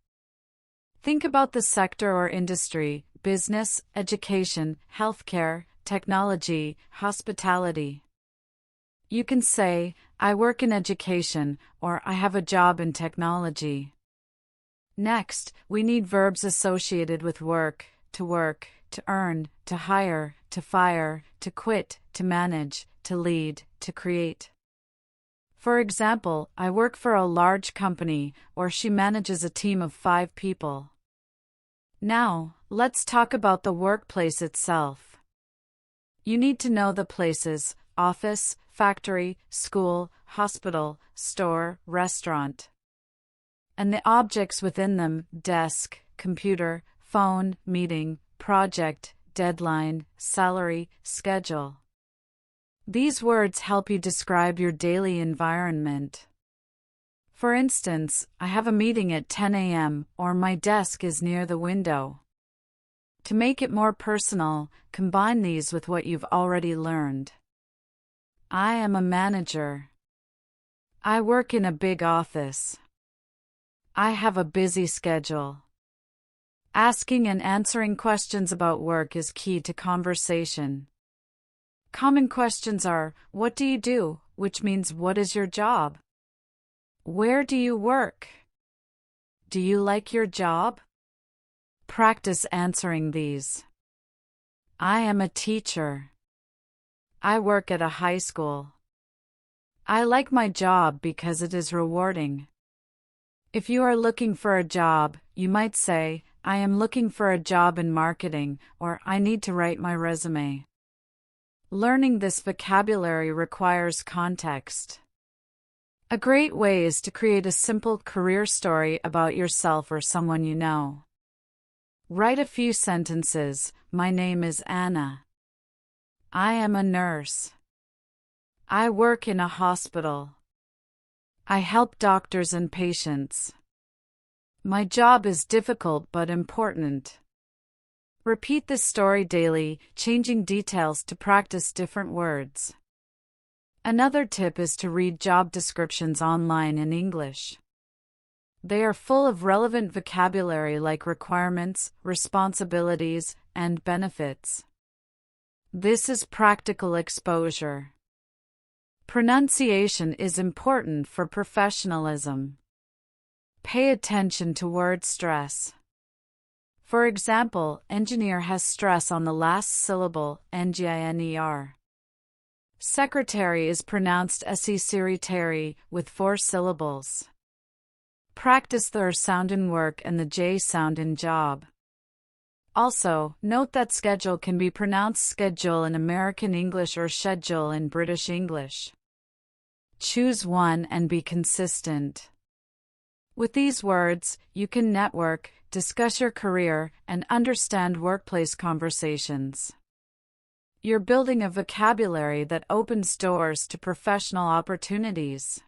Think about the sector or industry: business, education, healthcare, technology, hospitality. You can say, "I work in education," or "I have a job in technology." Next, we need verbs associated with work: to earn, to hire, to fire, to quit, to manage, to lead, to create. For example, I work for a large company, or she manages a team of 5 people. Now, let's talk about the workplace itself. You need to know the places: office, factory, school, hospital, store, restaurant. And the objects within them: desk, computer, phone, meeting, project, deadline, salary, schedule. These words help you describe your daily environment. For instance, I have a meeting at 10 a.m., or my desk is near the window. To make it more personal, combine these with what you've already learned. I am a manager. I work in a big office. I have a busy schedule. Asking and answering questions about work is key to conversation. Common questions are, "What do you do?" which means "What is your job?" "Where do you work?" "Do you like your job?" Practice answering these. I am a teacher. I work at a high school. I like my job because it is rewarding. If you are looking for a job, you might say, I am looking for a job in marketing, or I need to write my resume. Learning this vocabulary requires context. A great way is to create a simple career story about yourself or someone you know. Write a few sentences. My name is Anna. I am a nurse. I work in a hospital. I help doctors and patients. My job is difficult but important. Repeat this story daily, changing details to practice different words. Another tip is to read job descriptions online in English. They are full of relevant vocabulary like requirements, responsibilities, and benefits. This is practical exposure. Pronunciation is important for professionalism. Pay attention to word stress. For example, engineer has stress on the last syllable, nginer. Secretary is pronounced secretary with 4 syllables. Practice the R sound in work and the J sound in job. Also, note that schedule can be pronounced schedule in American English or schedule in British English. Choose one and be consistent. With these words, you can network, discuss your career, and understand workplace conversations. You're building a vocabulary that opens doors to professional opportunities.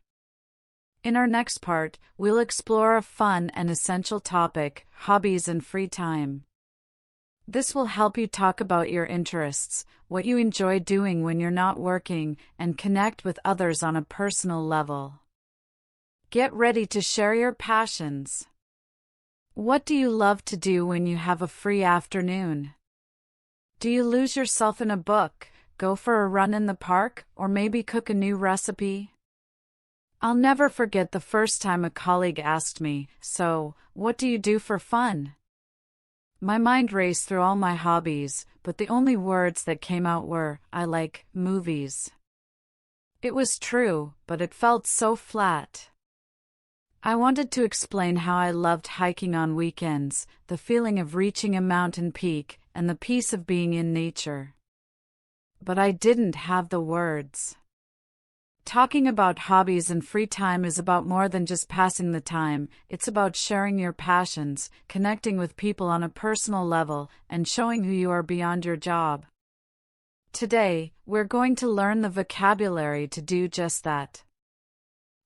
In our next part, we'll explore a fun and essential topic, hobbies and free time. This will help you talk about your interests, what you enjoy doing when you're not working, and connect with others on a personal level. Get ready to share your passions. What do you love to do when you have a free afternoon? Do you lose yourself in a book, go for a run in the park, or maybe cook a new recipe? I'll never forget the first time a colleague asked me, "So, what do you do for fun?" My mind raced through all my hobbies, but the only words that came out were, "I like movies." It was true, but it felt so flat. I wanted to explain how I loved hiking on weekends, the feeling of reaching a mountain peak, and the peace of being in nature. But I didn't have the words. Talking about hobbies and free time is about more than just passing the time. It's about sharing your passions, connecting with people on a personal level, and showing who you are beyond your job. Today, we're going to learn the vocabulary to do just that.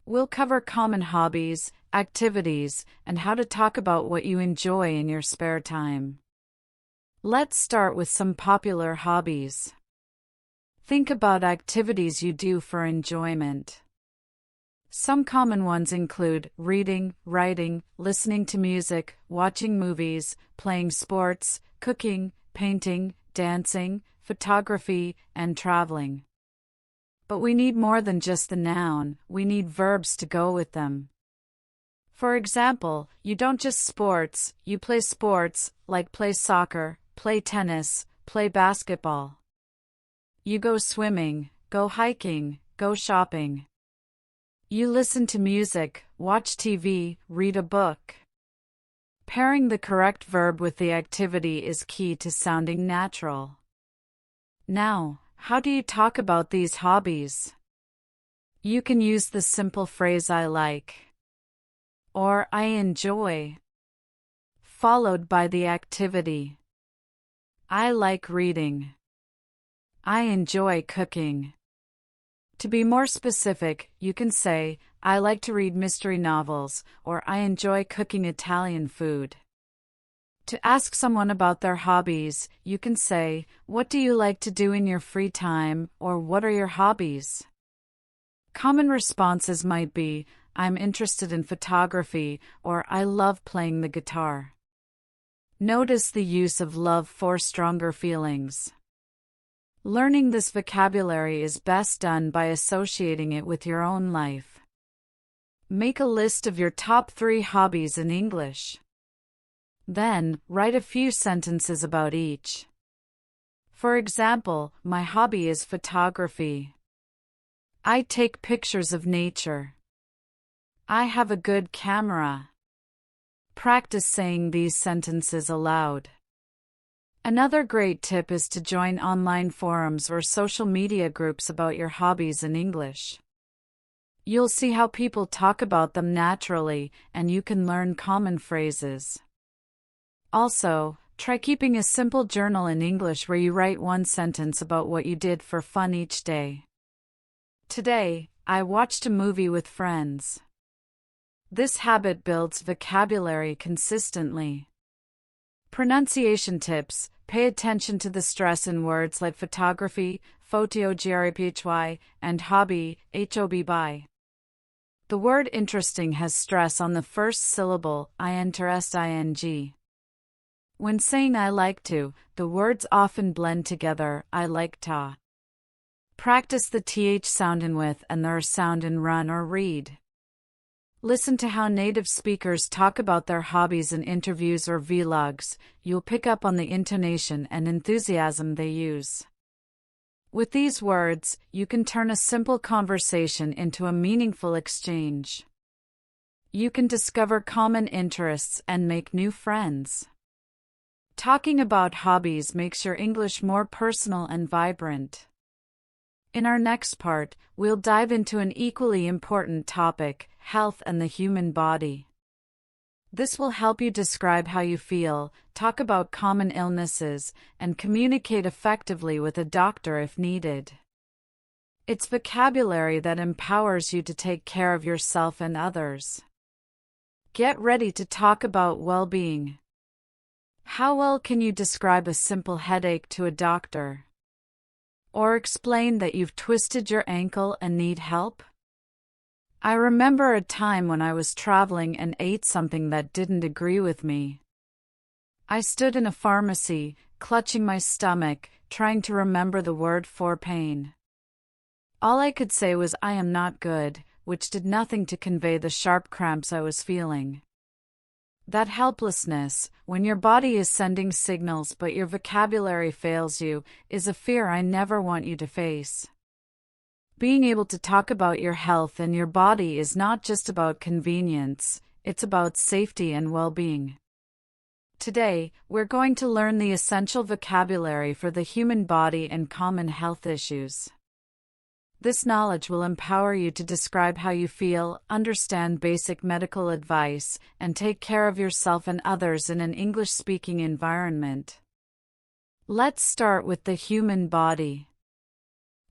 We'll cover common hobbies, activities, and how to talk about what you enjoy in your spare time. Let's start with some popular hobbies. Think about activities you do for enjoyment. Some common ones include reading, writing, listening to music, watching movies, playing sports, cooking, painting, dancing, photography, and traveling. But we need more than just the noun, we need verbs to go with them. For example, you don't just sports, you play sports, like play soccer, play tennis, play basketball. You go swimming, go hiking, go shopping. You listen to music, watch TV, read a book. Pairing the correct verb with the activity is key to sounding natural. Now, how do you talk about these hobbies? You can use the simple phrase "I like" or "I enjoy," followed by the activity. I like reading. I enjoy cooking. To be more specific, you can say, I like to read mystery novels, or I enjoy cooking Italian food. To ask someone about their hobbies, you can say, what do you like to do in your free time, or what are your hobbies? Common responses might be, I'm interested in photography, or I love playing the guitar. Notice the use of love for stronger feelings. Learning this vocabulary is best done by associating it with your own life. Make a list of your top 3 hobbies in English. Then, write a few sentences about each. For example, my hobby is photography. I take pictures of nature. I have a good camera. Practice saying these sentences aloud. Another great tip is to join online forums or social media groups about your hobbies in English. You'll see how people talk about them naturally, and you can learn common phrases. Also, try keeping a simple journal in English where you write one sentence about what you did for fun each day. Today, I watched a movie with friends. This habit builds vocabulary consistently. Pronunciation tips: pay attention to the stress in words like photography, photography, and hobby, hob. The word interesting has stress on the first syllable, ing. When saying I like to, the words often blend together, I like to. Practice the th sound in with and the r sound in run or read. Listen to how native speakers talk about their hobbies in interviews or vlogs. You'll pick up on the intonation and enthusiasm they use. With these words, you can turn a simple conversation into a meaningful exchange. You can discover common interests and make new friends. Talking about hobbies makes your English more personal and vibrant. In our next part, we'll dive into an equally important topic: health and the human body. This will help you describe how you feel, talk about common illnesses, and communicate effectively with a doctor if needed. It's vocabulary that empowers you to take care of yourself and others. Get ready to talk about well-being. How well can you describe a simple headache to a doctor? Or explain that you've twisted your ankle and need help? I remember a time when I was traveling and ate something that didn't agree with me. I stood in a pharmacy, clutching my stomach, trying to remember the word for pain. All I could say was I am not good, which did nothing to convey the sharp cramps I was feeling. That helplessness, when your body is sending signals but your vocabulary fails you, is a fear I never want you to face. Being able to talk about your health and your body is not just about convenience, it's about safety and well-being. Today, we're going to learn the essential vocabulary for the human body and common health issues. This knowledge will empower you to describe how you feel, understand basic medical advice, and take care of yourself and others in an English-speaking environment. Let's start with the human body.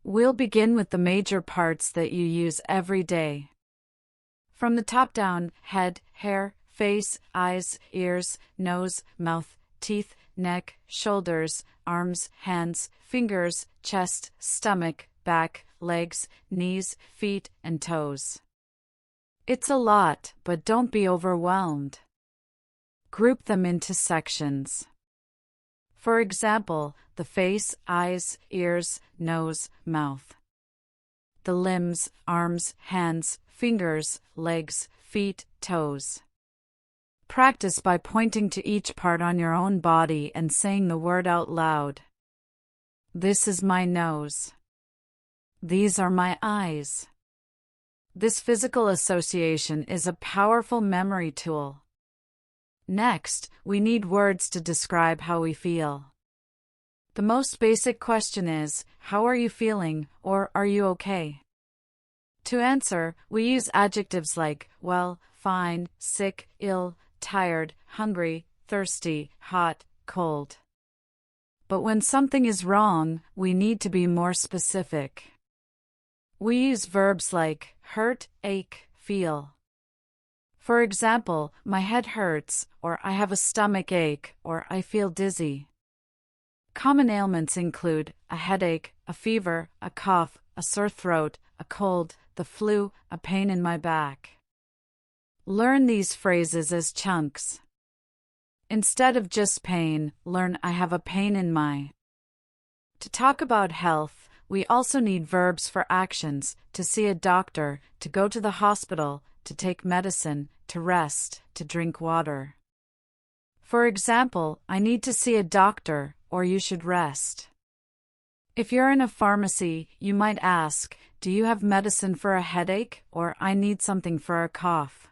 We'll begin with the major parts that you use every day. From the top down: head, hair, face, eyes, ears, nose, mouth, teeth, neck, shoulders, arms, hands, fingers, chest, stomach, back, legs, knees, feet, and toes. It's a lot, but don't be overwhelmed. Group them into sections. For example, the face, eyes, ears, nose, mouth. The limbs, arms, hands, fingers, legs, feet, toes. Practice by pointing to each part on your own body and saying the word out loud. This is my nose. These are my eyes. This physical association is a powerful memory tool. Next, we need words to describe how we feel. The most basic question is, how are you feeling, or are you okay? To answer, we use adjectives like well, fine, sick, ill, tired, hungry, thirsty, hot, cold. But when something is wrong, we need to be more specific. We use verbs like hurt, ache, feel. For example, my head hurts, or I have a stomach ache, or I feel dizzy. Common ailments include a headache, a fever, a cough, a sore throat, a cold, the flu, a pain in my back. Learn these phrases as chunks. Instead of just pain, learn I have a pain in my. To talk about health, we also need verbs for actions: to see a doctor, to go to the hospital, to take medicine, to rest, to drink water. For example, I need to see a doctor, or you should rest. If you're in a pharmacy, you might ask, "Do you have medicine for a headache?" or "I need something for a cough."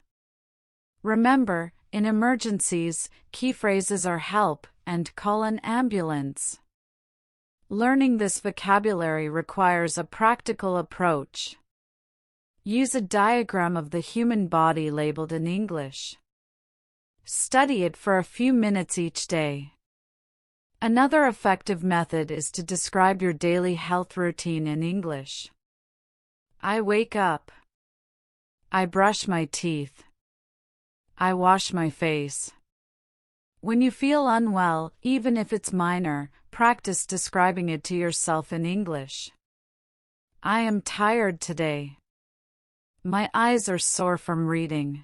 Remember, in emergencies, key phrases are help and "call an ambulance." Learning this vocabulary requires a practical approach. Use a diagram of the human body labeled in English. Study it for a few minutes each day. Another effective method is to describe your daily health routine in English. I wake up. I brush my teeth. I wash my face. When you feel unwell, even if it's minor, practice describing it to yourself in English. I am tired today. My eyes are sore from reading.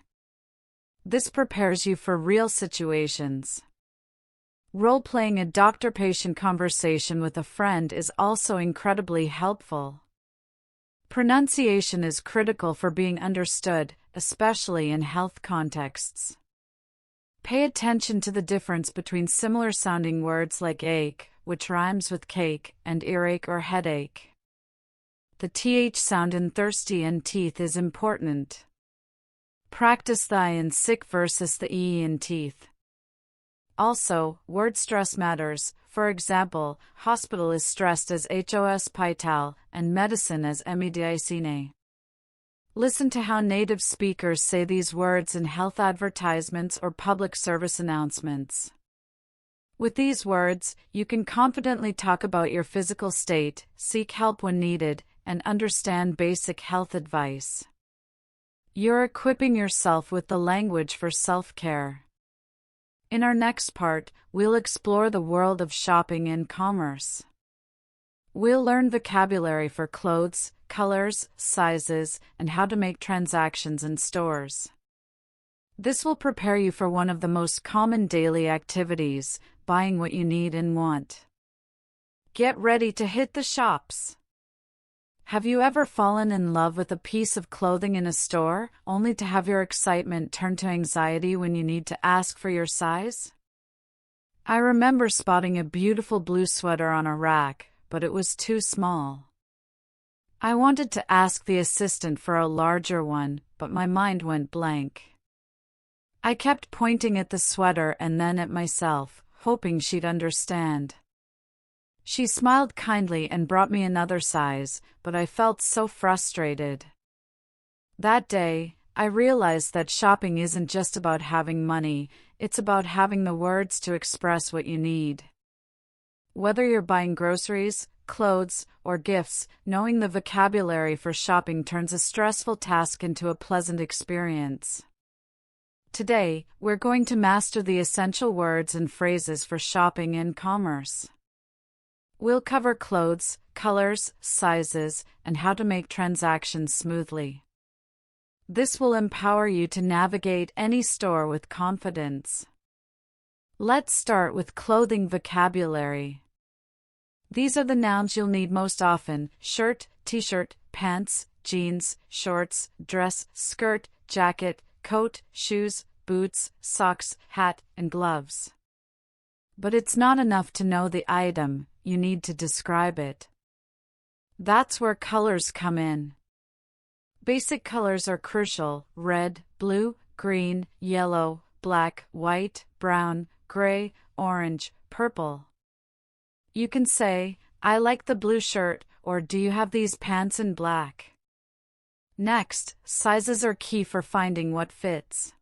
This prepares you for real situations. Role-playing a doctor-patient conversation with a friend is also incredibly helpful. Pronunciation is critical for being understood, especially in health contexts. Pay attention to the difference between similar-sounding words like ache, which rhymes with cake, and earache or headache. The th sound in thirsty and teeth is important. Practice the I in sick versus the e in teeth. Also, word stress matters. For example, hospital is stressed as hospital and medicine as medicine. Listen to how native speakers say these words in health advertisements or public service announcements. With these words, you can confidently talk about your physical state, seek help when needed, and understand basic health advice. You're equipping yourself with the language for self-care. In our next part, we'll explore the world of shopping and commerce. We'll learn vocabulary for clothes, colors, sizes, and how to make transactions in stores. This will prepare you for one of the most common daily activities, buying what you need and want. Get ready to hit the shops. Have you ever fallen in love with a piece of clothing in a store, only to have your excitement turn to anxiety when you need to ask for your size? I remember spotting a beautiful blue sweater on a rack, but it was too small. I wanted to ask the assistant for a larger one, but my mind went blank. I kept pointing at the sweater and then at myself, hoping she'd understand. She smiled kindly and brought me another size, but I felt so frustrated. That day, I realized that shopping isn't just about having money, it's about having the words to express what you need. Whether you're buying groceries, clothes, or gifts, knowing the vocabulary for shopping turns a stressful task into a pleasant experience. Today, we're going to master the essential words and phrases for shopping and commerce. We'll cover clothes, colors, sizes, and how to make transactions smoothly. This will empower you to navigate any store with confidence. Let's start with clothing vocabulary. These are the nouns you'll need most often: shirt, t-shirt, pants, jeans, shorts, dress, skirt, jacket, coat, shoes, boots, socks, hat, and gloves. But it's not enough to know the item, you need to describe it. That's where colors come in. Basic colors are crucial: red, blue, green, yellow, black, white, brown, gray, orange, purple. You can say, "I like the blue shirt," or "Do you have these pants in black?" Next, sizes are key for finding what fits.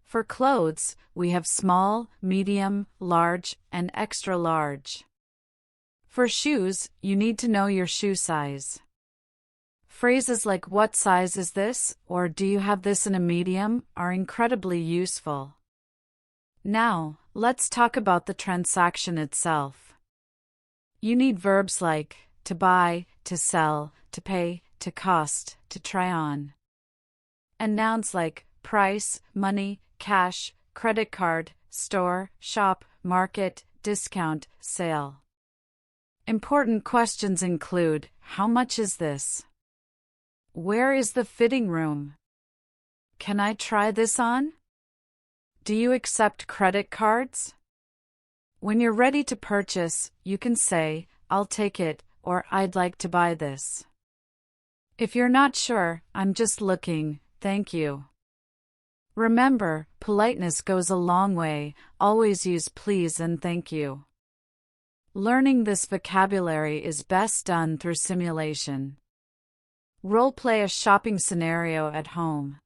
For clothes, we have small, medium, large, and extra large. For shoes, you need to know your shoe size. Phrases like "What size is this?" or "Do you have this in a medium?" are incredibly useful. Now, let's talk about the transaction itself. You need verbs like to buy, to sell, to pay, to cost, to try on. And nouns like price, money, cash, credit card, store, shop, market, discount, sale. Important questions include: how much is this? Where is the fitting room? Can I try this on? Do you accept credit cards? When you're ready to purchase, you can say, I'll take it, or I'd like to buy this. If you're not sure, I'm just looking, thank you. Remember, politeness goes a long way, always use please and thank you. Learning this vocabulary is best done through simulation. Role-play a shopping scenario at home.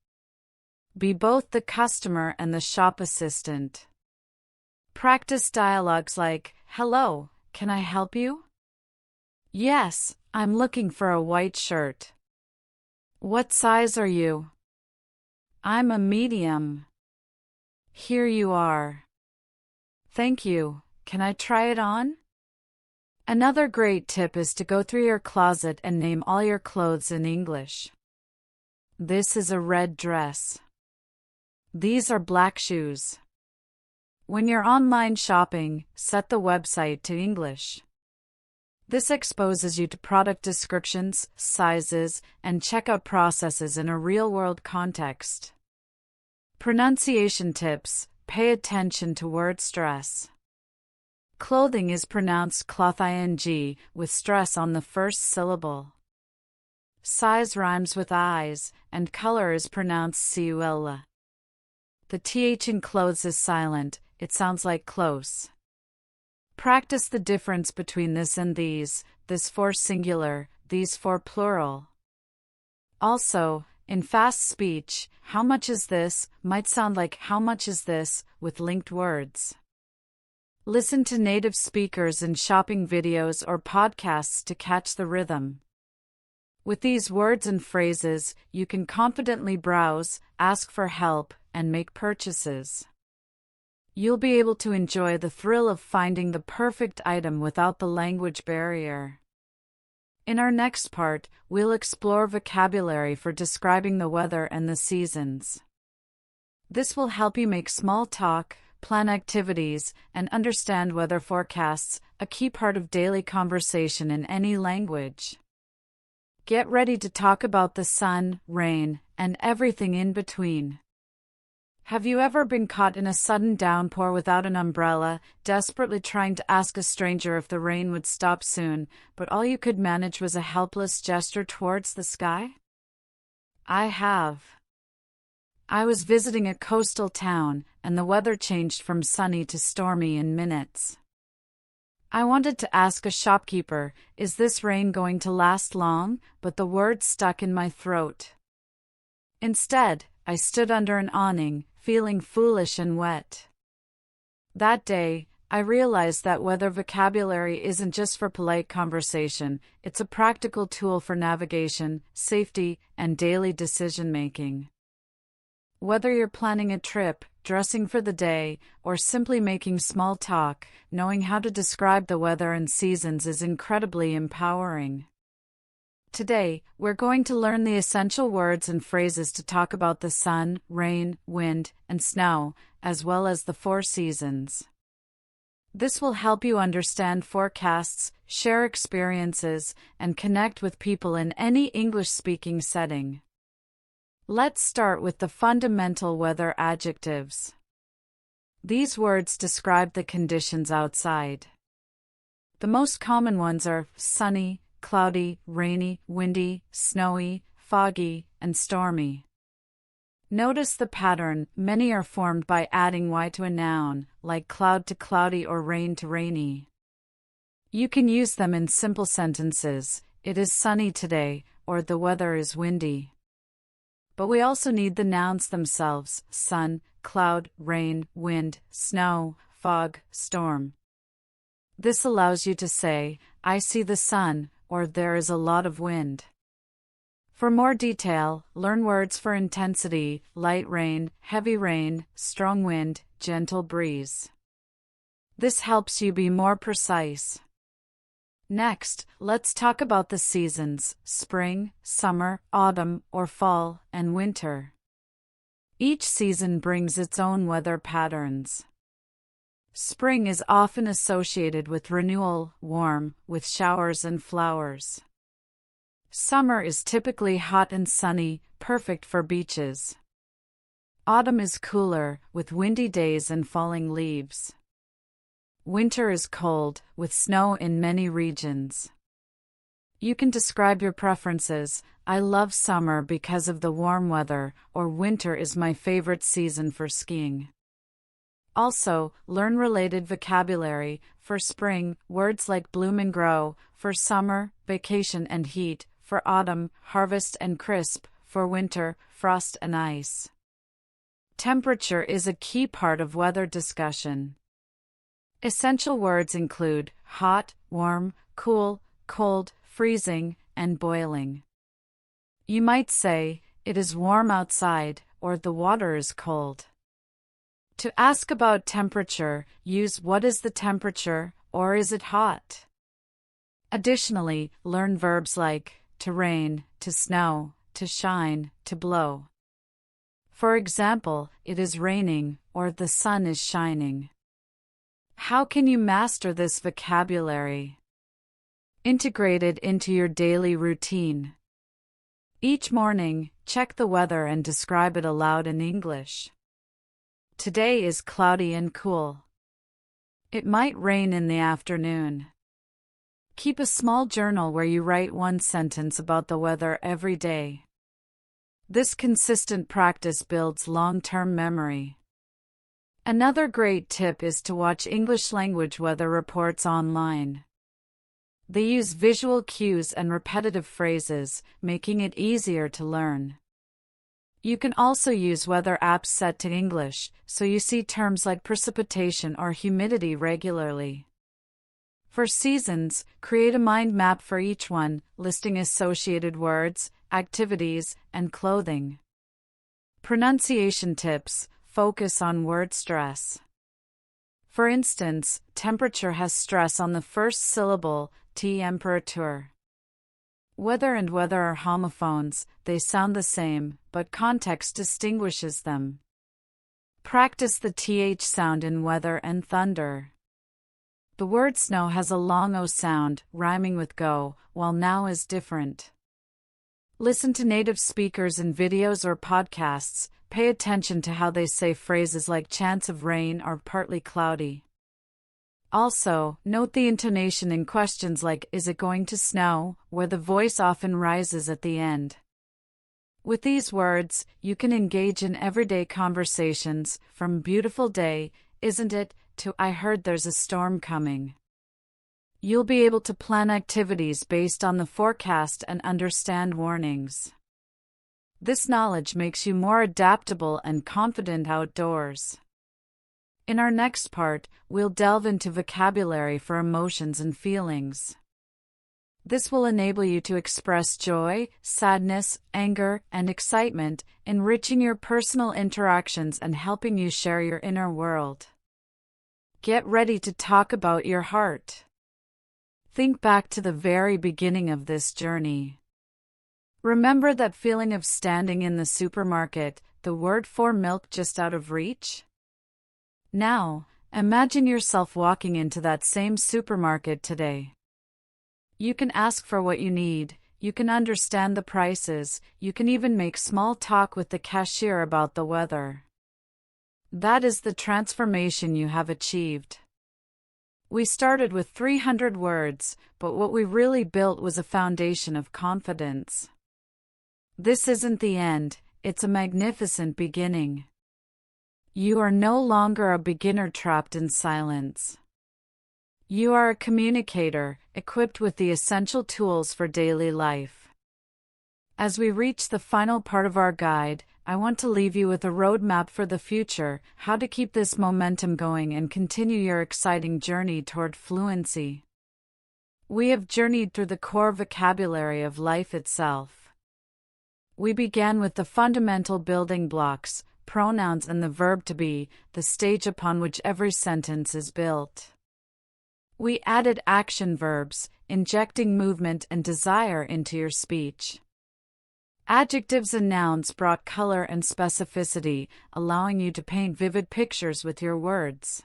Be both the customer and the shop assistant. Practice dialogues like, "Hello, can I help you?" "Yes, I'm looking for a white shirt." "What size are you?" "I'm a medium." "Here you are." "Thank you, can I try it on?" Another great tip is to go through your closet and name all your clothes in English. This is a red dress. These are black shoes. When you're online shopping, set the website to English. This exposes you to product descriptions, sizes, and checkout processes in a real-world context. Pronunciation tips: pay attention to word stress. Clothing is pronounced cloth-ing, with stress on the first syllable. Size rhymes with eyes, and color is pronounced cul. The th in clothes is silent, it sounds like close. Practice the difference between this and these, this for singular, these for plural. Also, in fast speech, how much is this might sound like how much is this, with linked words. Listen to native speakers in shopping videos or podcasts to catch the rhythm. With these words and phrases, you can confidently browse, ask for help, and make purchases. You'll be able to enjoy the thrill of finding the perfect item without the language barrier. In our next part, we'll explore vocabulary for describing the weather and the seasons. This will help you make small talk, plan activities, and understand weather forecasts, a key part of daily conversation in any language. Get ready to talk about the sun, rain, and everything in between. Have you ever been caught in a sudden downpour without an umbrella, desperately trying to ask a stranger if the rain would stop soon, but all you could manage was a helpless gesture towards the sky? I have. I was visiting a coastal town, and the weather changed from sunny to stormy in minutes. I wanted to ask a shopkeeper, "Is this rain going to last long?" but the words stuck in my throat. Instead, I stood under an awning, feeling foolish and wet. That day, I realized that weather vocabulary isn't just for polite conversation, it's a practical tool for navigation, safety, and daily decision-making. Whether you're planning a trip, dressing for the day, or simply making small talk, knowing how to describe the weather and seasons is incredibly empowering. Today, we're going to learn the essential words and phrases to talk about the sun, rain, wind, and snow, as well as the four seasons. This will help you understand forecasts, share experiences, and connect with people in any English-speaking setting. Let's start with the fundamental weather adjectives. These words describe the conditions outside. The most common ones are sunny, cloudy, rainy, windy, snowy, foggy, and stormy. Notice the pattern: many are formed by adding y to a noun, like cloud to cloudy or rain to rainy. You can use them in simple sentences: "It is sunny today," or "The weather is windy." But we also need the nouns themselves: sun, cloud, rain, wind, snow, fog, storm. This allows you to say, "I see the sun," or "There is a lot of wind." For more detail, learn words for intensity: light rain, heavy rain, strong wind, gentle breeze. This helps you be more precise. Next, let's talk about the seasons: spring, summer, autumn, or fall, and winter. Each season brings its own weather patterns. Spring is often associated with renewal, warm, with showers and flowers. Summer is typically hot and sunny, perfect for beaches. Autumn is cooler, with windy days and falling leaves. Winter is cold, with snow in many regions. You can describe your preferences. I love summer because of the warm weather, or winter is my favorite season for skiing. Also, learn related vocabulary. For spring, words like bloom and grow. For summer, vacation and heat. For autumn, harvest and crisp. For winter, frost and ice. Temperature is a key part of weather discussion. Essential words include hot, warm, cool, cold, freezing, and boiling. You might say, it is warm outside, or the water is cold. To ask about temperature, use what is the temperature, or is it hot? Additionally, learn verbs like to rain, to snow, to shine, to blow. For example, it is raining, or the sun is shining. How can you master this vocabulary? Integrate it into your daily routine. Each morning, check the weather and describe it aloud in English. Today is cloudy and cool. It might rain in the afternoon. Keep a small journal where you write one sentence about the weather every day. This consistent practice builds long-term memory. Another great tip is to watch English language weather reports online. They use visual cues and repetitive phrases, making it easier to learn. You can also use weather apps set to English, so you see terms like precipitation or humidity regularly. For seasons, create a mind map for each one, listing associated words, activities, and clothing. Pronunciation tips. Focus on word stress. For instance, temperature has stress on the first syllable, temperature. Weather and weather are homophones, they sound the same, but context distinguishes them. Practice the th sound in weather and thunder. The word snow has a long O sound, rhyming with go, while now is different. Listen to native speakers in videos or podcasts. Pay attention to how they say phrases like chance of rain or partly cloudy. Also, note the intonation in questions like is it going to snow, where the voice often rises at the end. With these words, you can engage in everyday conversations, from beautiful day, isn't it, to I heard there's a storm coming. You'll be able to plan activities based on the forecast and understand warnings. This knowledge makes you more adaptable and confident outdoors. In our next part, we'll delve into vocabulary for emotions and feelings. This will enable you to express joy, sadness, anger, and excitement, enriching your personal interactions and helping you share your inner world. Get ready to talk about your heart. Think back to the very beginning of this journey. Remember that feeling of standing in the supermarket, the word for milk just out of reach? Now, imagine yourself walking into that same supermarket today. You can ask for what you need, you can understand the prices, you can even make small talk with the cashier about the weather. That is the transformation you have achieved. We started with 300 words, but what we really built was a foundation of confidence. This isn't the end, it's a magnificent beginning. You are no longer a beginner trapped in silence. You are a communicator, equipped with the essential tools for daily life. As we reach the final part of our guide, I want to leave you with a roadmap for the future, how to keep this momentum going and continue your exciting journey toward fluency. We have journeyed through the core vocabulary of life itself. We began with the fundamental building blocks, pronouns and the verb to be, the stage upon which every sentence is built. We added action verbs, injecting movement and desire into your speech. Adjectives and nouns brought color and specificity, allowing you to paint vivid pictures with your words.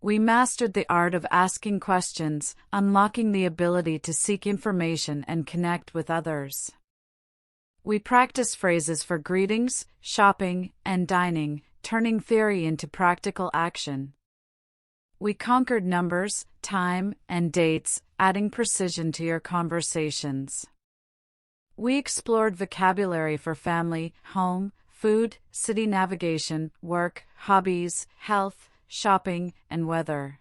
We mastered the art of asking questions, unlocking the ability to seek information and connect with others. We practiced phrases for greetings, shopping, and dining, turning theory into practical action. We conquered numbers, time, and dates, adding precision to your conversations. We explored vocabulary for family, home, food, city navigation, work, hobbies, health, shopping, and weather.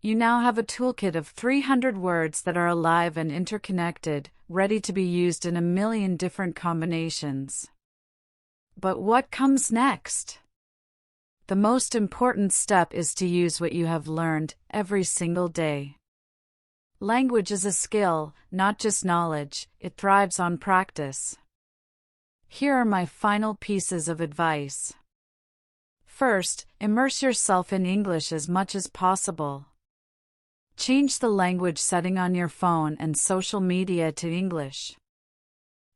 You now have a toolkit of 300 words that are alive and interconnected, ready to be used in a million different combinations. But what comes next? The most important step is to use what you have learned every single day. Language is a skill, not just knowledge. It thrives on practice. Here are my final pieces of advice. First, immerse yourself in English as much as possible. Change the language setting on your phone and social media to English.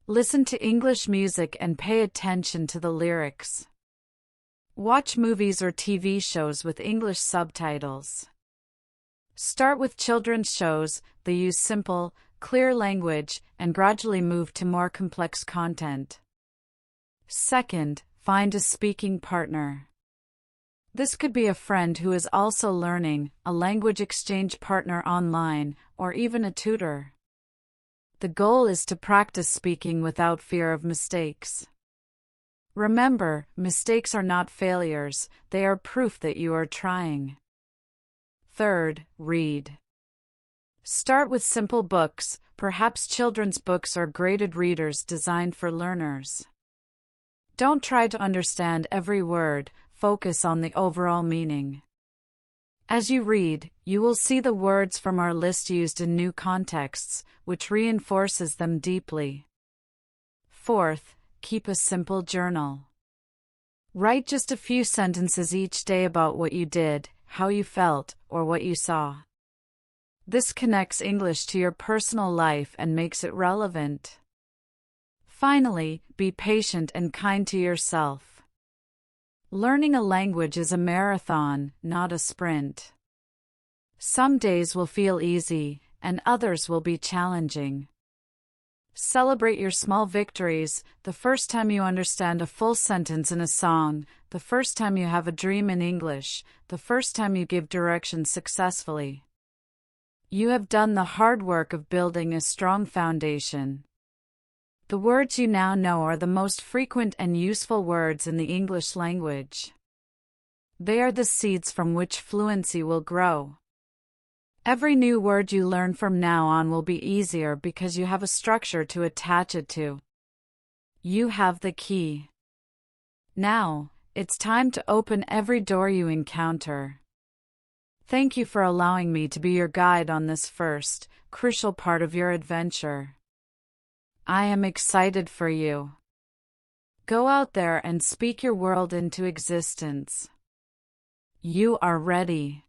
Listen to English music and pay attention to the lyrics. Watch movies or TV shows with English subtitles. Start with children's shows. They use simple, clear language and gradually move to more complex content. Second, find a speaking partner. This could be a friend who is also learning, a language exchange partner online, or even a tutor. The goal is to practice speaking without fear of mistakes. Remember, mistakes are not failures, they are proof that you are trying. Third, read. Start with simple books, perhaps children's books or graded readers designed for learners. Don't try to understand every word, focus on the overall meaning. As you read, you will see the words from our list used in new contexts, which reinforces them deeply. Fourth, keep a simple journal. Write just a few sentences each day about what you did, how you felt, or what you saw. This connects English to your personal life and makes it relevant. Finally, be patient and kind to yourself. Learning a language is a marathon, not a sprint. Some days will feel easy, and others will be challenging. Celebrate your small victories, the first time you understand a full sentence in a song, the first time you have a dream in English, the first time you give directions successfully. You have done the hard work of building a strong foundation. The words you now know are the most frequent and useful words in the English language. They are the seeds from which fluency will grow. Every new word you learn from now on will be easier because you have a structure to attach it to. You have the key. Now, it's time to open every door you encounter. Thank you for allowing me to be your guide on this first, crucial part of your adventure. I am excited for you. Go out there and speak your world into existence. You are ready.